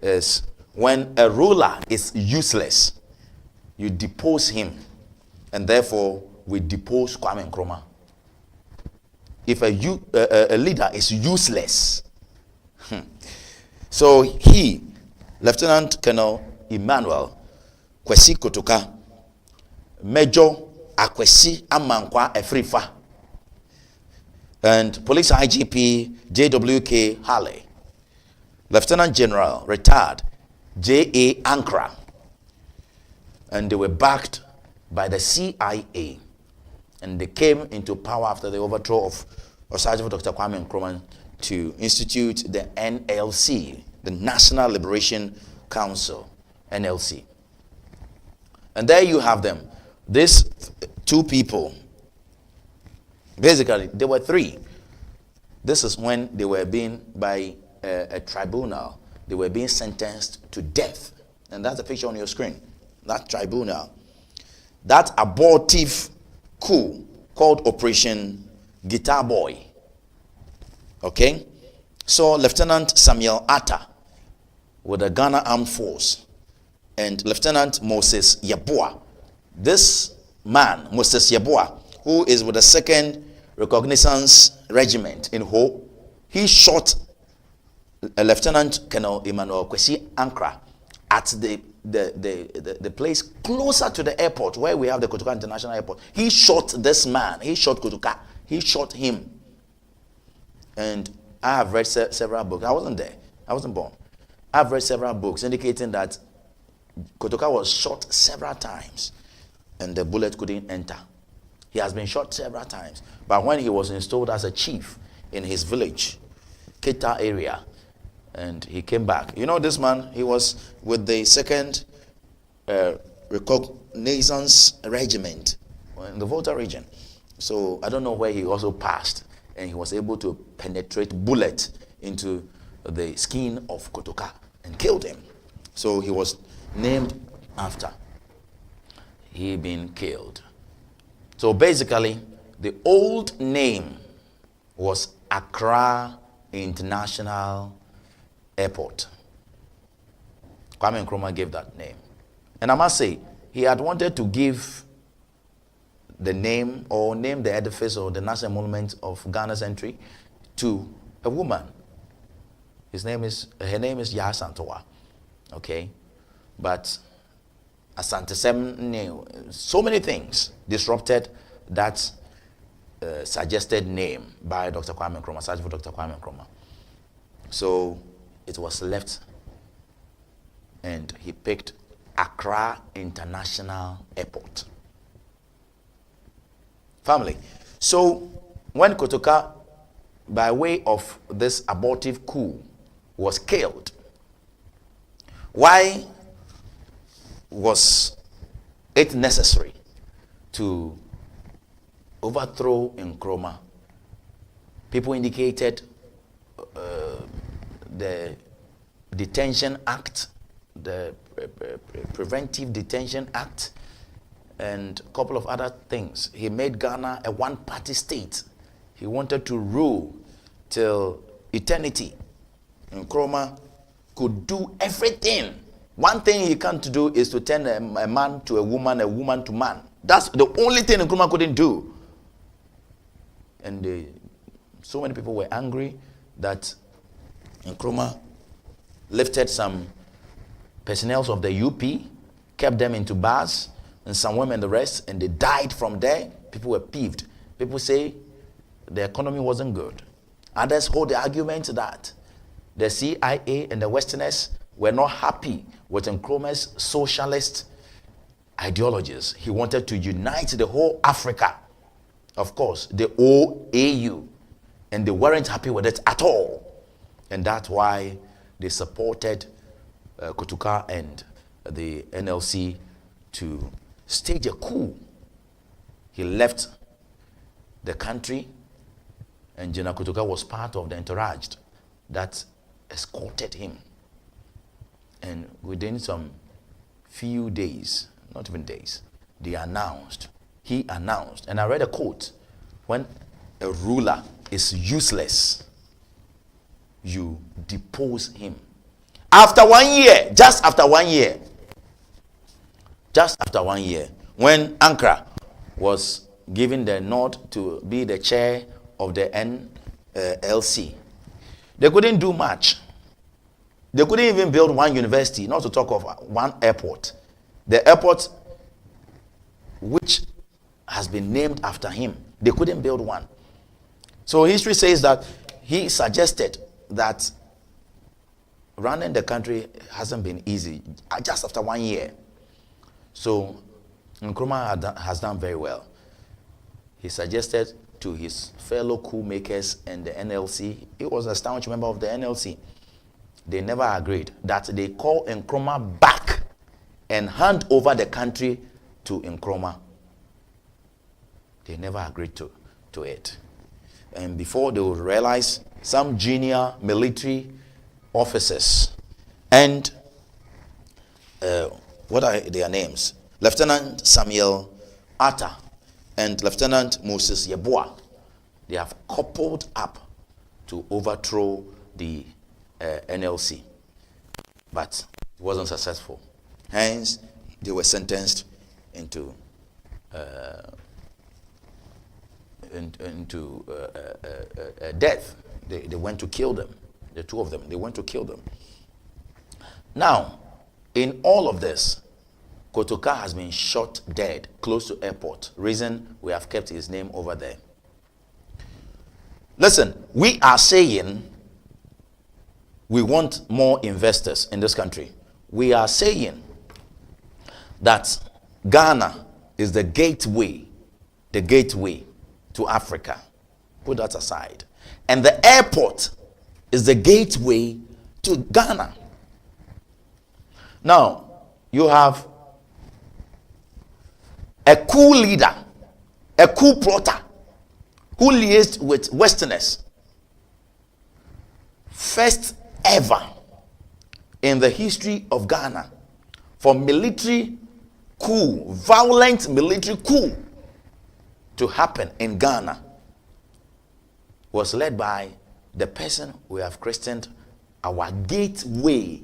is when a ruler is useless, you depose him. And therefore, we depose Kwame Nkrumah. If a leader is useless. So he, Lieutenant Colonel Emmanuel Kwesi Kotoka, Major Akwesi Amankwa Efrifa, and Police IGP JWK Hale, Lieutenant General retired J.A. Ankara, and they were backed by the CIA, and they came into power after the overthrow of Osajifo Dr. Kwame Nkrumah to institute the NLC, the National Liberation Council, NLC. And there you have them. These two people, basically, there were three. This is when they were being, by a tribunal, they were being sentenced to death. And that's the picture on your screen. That tribunal. That abortive coup called Operation Guitar Boy. Okay? So Lieutenant Samuel Atta with the Ghana Armed Force and Lieutenant Moses Yeboah. This man, Moses Yeboah, who is with the 2nd Reconnaissance Regiment in Ho, he shot Lieutenant Colonel Emmanuel Kwesi Ankara at the place closer to the airport where we have the Kotoka International Airport. He shot this man. He shot Kotoka. He shot him. And I have read several books. I wasn't there. I wasn't born. I've read several books indicating that Kotoka was shot several times and the bullet couldn't enter. He has been shot several times. But when he was installed as a chief in his village, Keta area, and he came back. You know this man, he was with the 2nd Reconnaissance Regiment in the Volta region. So I don't know where he also passed, and he was able to penetrate bullet into the skin of Kotoka and killed him. So he was named after he being killed. So basically, the old name was Accra International Airport. Kwame Nkrumah gave that name. And I must say, he had wanted to give the name or name the edifice or the national monument of Ghana's entry to a woman. Her name is Yaha Santowa. Okay? But Asante Sem, so many things disrupted that suggested name by Dr. Kwame Nkrumah, search for Dr. Kwame Nkrumah. So it was left and he picked Accra International Airport. Family. So when Kotoka, by way of this abortive coup, was killed, why was it necessary to overthrow Nkrumah? People indicated the Detention Act, the Preventive Detention Act, and a couple of other things. He made Ghana a one-party state. He wanted to rule till eternity. Nkrumah could do everything. One thing he can't do is to turn a man to a woman to man. That's the only thing Nkrumah couldn't do. And so many people were angry that Nkrumah lifted some personnel of the UP, kept them into bars, and some women the rest, and they died from there. People were peeved. People say the economy wasn't good. Others hold the argument that the CIA and the Westerners were not happy with Nkrumah's socialist ideologies. He wanted to unite the whole Africa. Of course, the OAU. And they weren't happy with it at all. And that's why they supported Kotoka and the NLC to stage a coup. He left the country, and General Kotoka was part of the entourage that escorted him. And within some few days, not even days, he announced, and I read a quote, when a ruler is useless, you depose him. After 1 year, just after 1 year, when Ankara was given the nod to be the chair of the NLC, they couldn't do much. They couldn't even build one university, not to talk of one airport. The airport which has been named after him, they couldn't build one. So history says that he suggested that running the country hasn't been easy just after 1 year. So Nkrumah has done very well. He suggested to his fellow coup makers and the NLC, he was a staunch member of the NLC. They never agreed that they call Nkrumah back and hand over the country to Nkrumah. They never agreed to it. And before they would realize, some junior military officers and what are their names? Lieutenant Samuel Atta and Lieutenant Moses Yeboah, they have coupled up to overthrow the NLC, but it wasn't successful. Hence, they were sentenced into death. They went to kill them. The two of them, they went to kill them. Now, in all of this, Kotoka has been shot dead close to airport. Reason we have kept his name over there. Listen, we are saying we want more investors in this country. We are saying that Ghana is the gateway to Africa. Put that aside. And the airport is the gateway to Ghana. Now, you have a coup leader, a coup plotter, who liaised with Westerners. First ever in the history of Ghana for military coup, violent military coup to happen in Ghana was led by the person we have christened our gateway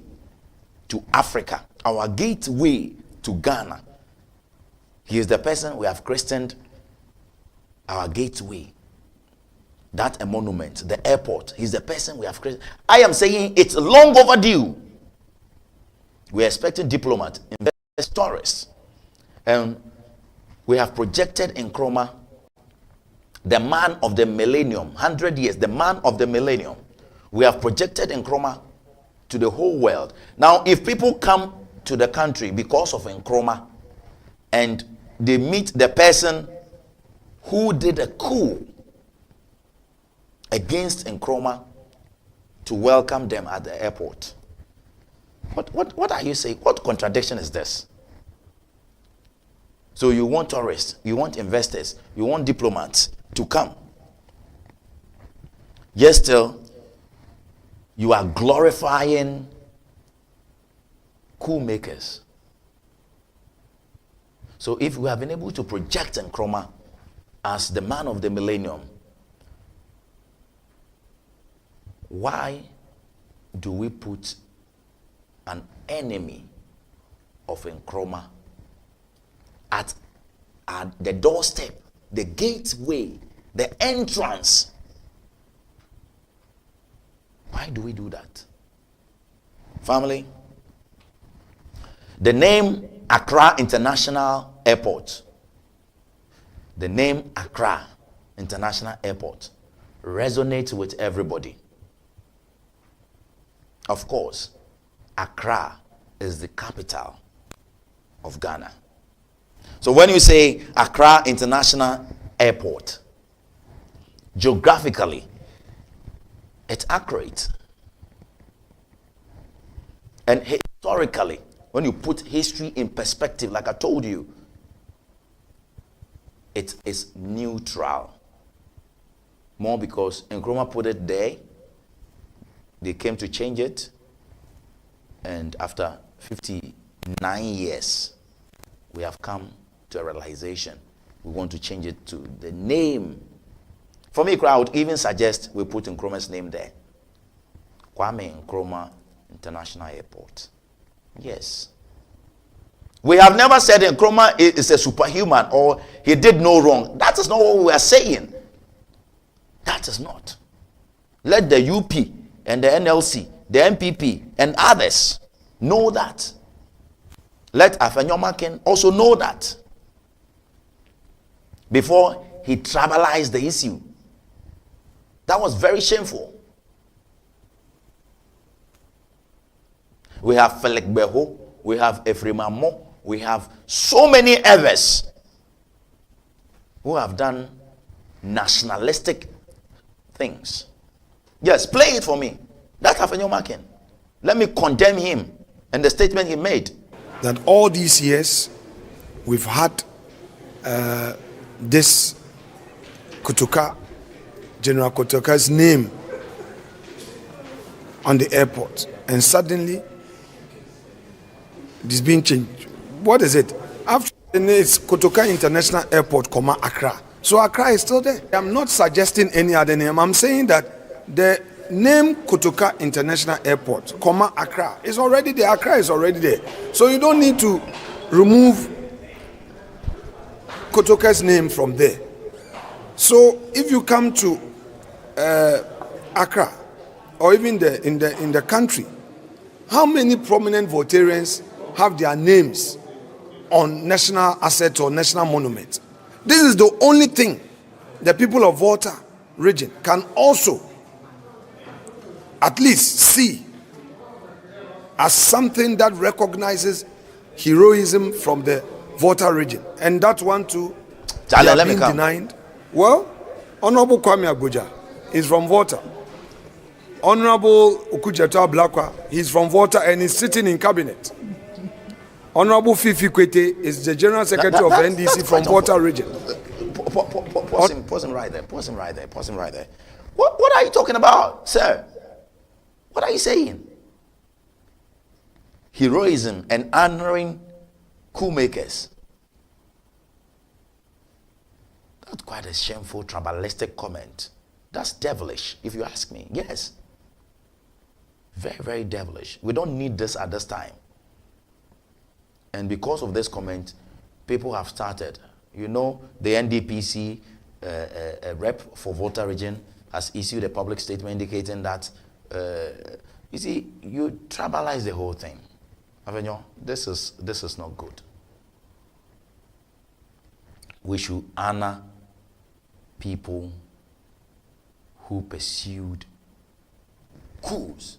to Africa, our gateway to Ghana. He is the person we have christened our gateway. That a monument, the airport. He's the person we have christened. I am saying it's long overdue. We're expecting diplomats, investors, tourists. And we have projected Nkrumah, the man of the millennium, 100 years, the man of the millennium. We have projected Nkrumah to the whole world. Now, if people come to the country because of Nkrumah and they meet the person who did a coup against Nkrumah to welcome them at the airport, what are you saying? What contradiction is this? So you want tourists, you want investors, you want diplomats to come. Yet still, you are glorifying coup makers. So if we have been able to project Nkrumah as the man of the millennium, why do we put an enemy of Nkrumah at the doorstep, the gateway, the entrance? Why do we do that? Family, the name Accra International Airport, the name Accra International Airport resonates with everybody. Of course, Accra is the capital of Ghana. So when you say Accra International Airport, geographically, it's accurate. And historically, when you put history in perspective, like I told you, it is neutral. More because Nkrumah put it there, they came to change it, and after 59 years, we have come to a realization. We want to change it to the name. For me, I would even suggest we put Nkrumah's name there. Kwame Nkrumah International Airport. Yes. We have never said Nkrumah is a superhuman or he did no wrong. That is not what we are saying. That is not. Let the UP and the NLC the MPP, and others know that. Let Afenyomakin also know that before he tribalized the issue. That was very shameful. We have Felix Beho, we have Ephraim Amo, we have so many others who have done nationalistic things. Yes, play it for me. That's Afenyomakin. Let me condemn him and the statement he made. That all these years we've had this Kotoka, General Kotoka's name on the airport, and suddenly it is being changed. What is it? After it's Kotoka International Airport, Accra. So Accra is still there. I'm not suggesting any other name. I'm saying that the name Kotoka International Airport, Accra is already there. Accra is already there. So you don't need to remove Kotoka's name from there. So if you come to Accra, or even in the country, how many prominent Voltarians have their names on national assets or national monuments? This is the only thing the people of Volta region can also at least see as something that recognizes heroism from the Volta region. And that one too, they are being denied. Well, Honorable Kwame Abuja is from Volta. Honorable Ukujeta Blakwa, he's from Volta and he's sitting in cabinet. Honorable Fifi Kwete is the General Secretary of NDC from Volta region. Pause him right there. Pause him right there. What are you talking about, sir? What are you saying? Heroism and honoring coup makers. That's quite a shameful, tribalistic comment. That's devilish, if you ask me. Yes. Very, very devilish. We don't need this at this time. And because of this comment, people have started. You know, the NDPC rep for Volta region has issued a public statement indicating that, you see, you tribalize the whole thing. Avenyo, this is not good. We should honor people who pursued coups.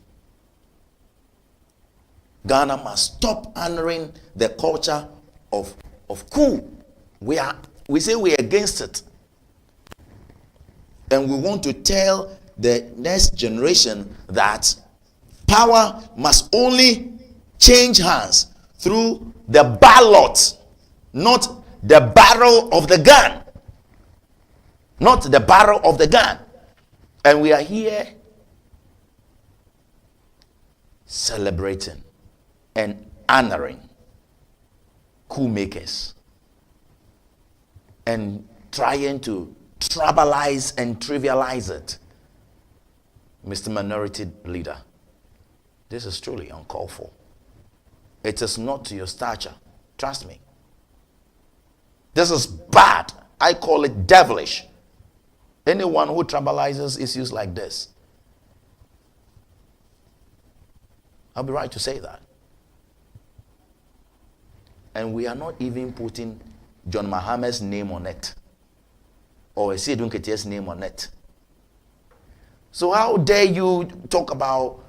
Ghana must stop honoring the culture of coup. We say we're against it. And we want to tell the next generation that power must only change hands through the ballot, not the barrel of the gun. Not the barrel of the gun. And we are here celebrating and honoring coup makers and trying to tribalize and trivialize it. Mr. Minority Leader, this is truly uncalled for. It is not to your stature. Trust me. This is bad. I call it devilish. Anyone who tribalizes issues like this, I'll be right to say that. And we are not even putting John Mahamed's name on it, or Esiedun Ketie's name on it. So how dare you talk about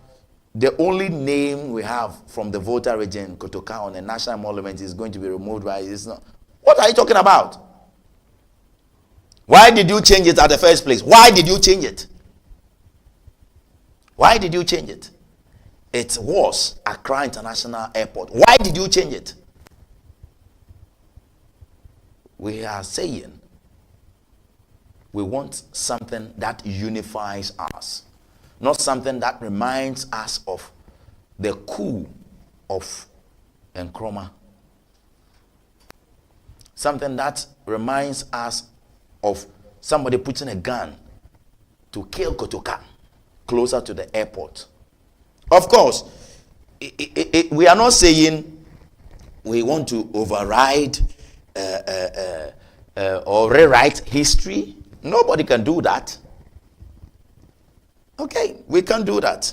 the only name we have from the Volta region, Kotoka, on a national monument is going to be removed by this? What are you talking about? Why did you change it at the first place? Why did you change it? Why did you change it? It was Accra International Airport. Why did you change it? We are saying we want something that unifies us, not something that reminds us of the coup of Nkrumah. Something that reminds us of somebody putting a gun to kill Kotoka closer to the airport. Of course, we are not saying we want to override or rewrite history. Nobody can do that. Okay, we can't do that.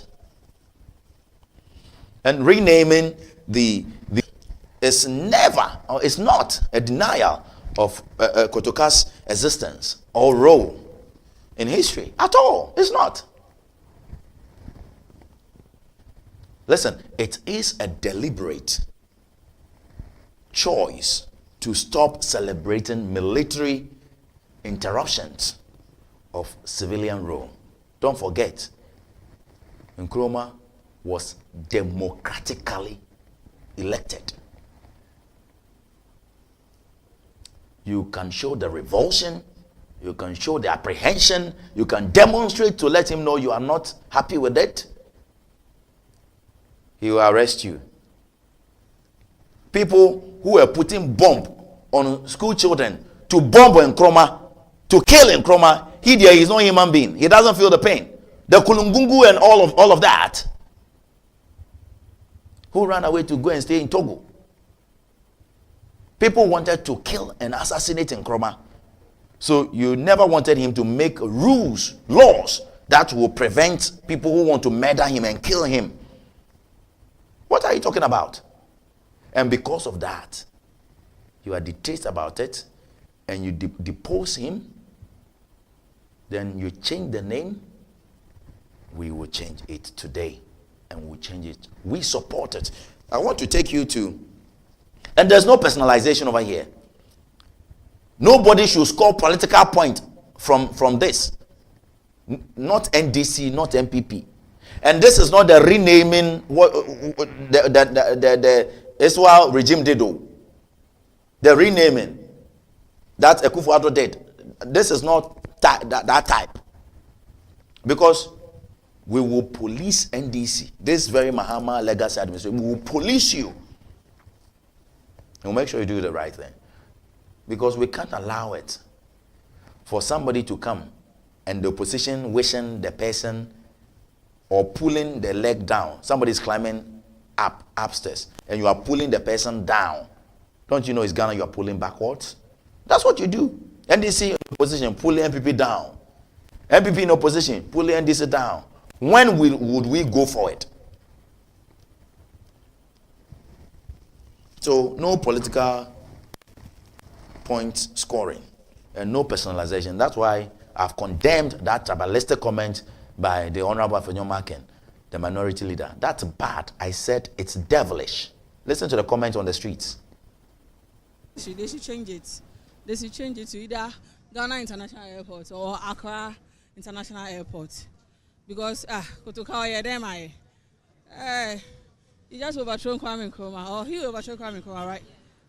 And renaming the is never, or is not a denial of Kotoka's existence or role in history at all. It's not. Listen, it is a deliberate choice to stop celebrating military interruptions of civilian rule. Don't forget, Nkrumah was democratically elected. You can show the revulsion, you can show the apprehension, you can demonstrate to let him know you are not happy with it. He will arrest you. People who were putting bomb on school children to bomb Nkrumah, to kill Nkrumah, he is not a human being. He doesn't feel the pain. The Kulungungu and all of that, who ran away to go and stay in Togo. People wanted to kill and assassinate Nkrumah. So you never wanted him to make rules, laws that will prevent people who want to murder him and kill him. What are you talking about? And because of that, you are detained about it and you depose him. Then you change the name. We will change it today and we'll change it. We support it. I want to take you to, and there's no personalization over here. Nobody should score political point from this. Not NDC, not MPP. And this is not the renaming what the Iswa regime did. The renaming that Akufo-Addo did. This is not that type. Because we will police NDC. This very Mahama legacy administration. We will police you. We'll make sure you do the right thing. Because we can't allow it for somebody to come and the opposition wishing the person or pulling the leg down. Somebody's climbing upstairs and you are pulling the person down. Don't you know it's Ghana you are pulling backwards? That's what you do. NDC in opposition, pulling MPP down. MPP in opposition, pulling NDC down. When would we go for it? So no political point scoring and no personalization. That's why I've condemned that tribalistic comment by the Honorable Afenyo Macken, the minority leader. That's bad. I said it's devilish. Listen to the comment on the streets. They should change it. They should change it to either Ghana International Airport or Accra International Airport. Because Kotoka he just overthrown Kwame Nkrumah, or he overthrew Kwame Nkrumah,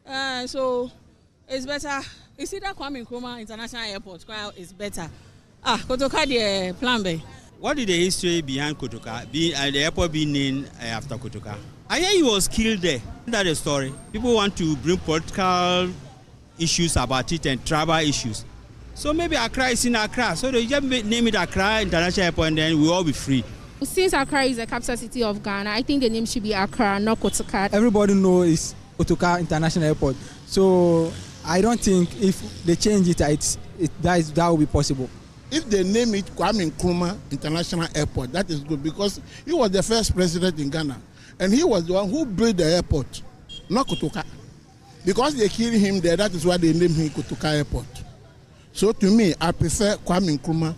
right? So it's better. It's either Kwame Nkrumah International Airport is better. Kotoka the plan B. What is the history behind Kotoka? The airport being named after Kotoka. I hear he was killed there. That's the story. People want to bring political issues about it and tribal issues. So maybe Accra is in Accra. So they just name it Accra International Airport and then we'll all be free. Since Accra is the capital city of Ghana, I think the name should be Accra, not Kotoka. Everybody knows it's Kotoka International Airport. So I don't think if they change it, that will be possible. If they name it Kwame Nkrumah International Airport, that is good because he was the first president in Ghana. And he was the one who built the airport, not Kotoka. Because they killed him there, that is why they named him Kotoka Airport. So to me, I prefer Kwame Nkrumah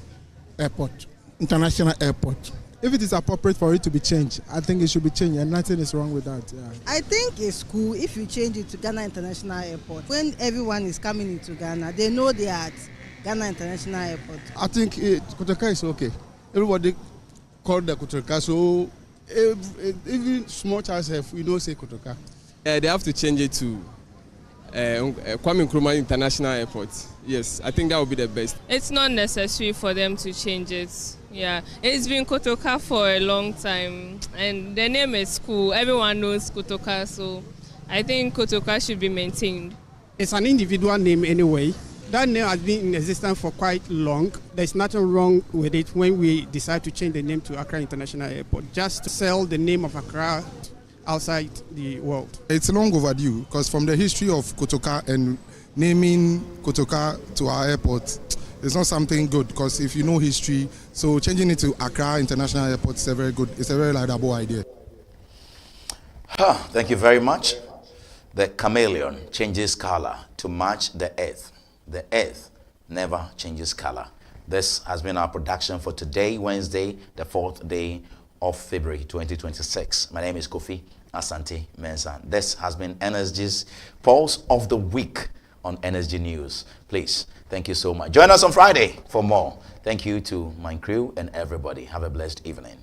Airport, International Airport. If it is appropriate for it to be changed, I think it should be changed and nothing is wrong with that. Yeah. I think it's cool if you change it to Ghana International Airport. When everyone is coming into Ghana, they know they are at Ghana International Airport. I think Kotoka is okay. Everybody called the Kotoka, so even small child have, we don't say Kotoka. They have to change it to Kwame Nkrumah International Airport. Yes, I think that would be the best. It's not necessary for them to change it. Yeah, it's been Kotoka for a long time, and the name is cool. Everyone knows Kotoka, so I think Kotoka should be maintained. It's an individual name anyway. That name has been in existence for quite long. There's nothing wrong with it when we decide to change the name to Accra International Airport. Just to sell the name of Accra outside the world. It's long overdue because from the history of Kotoka and naming Kotoka to our airport, it's not something good because if you know history, so changing it to Accra International Airport is a very laudable idea. Thank you very much. The chameleon changes color to match the earth. The earth never changes color. This has been our production for today, Wednesday, the 4th day of February 2026. My name is Kofi Asante Mensah. This has been NSG's Pulse of the Week on NSG News. Please, thank you so much. Join us on Friday for more. Thank you to my crew and everybody. Have a blessed evening.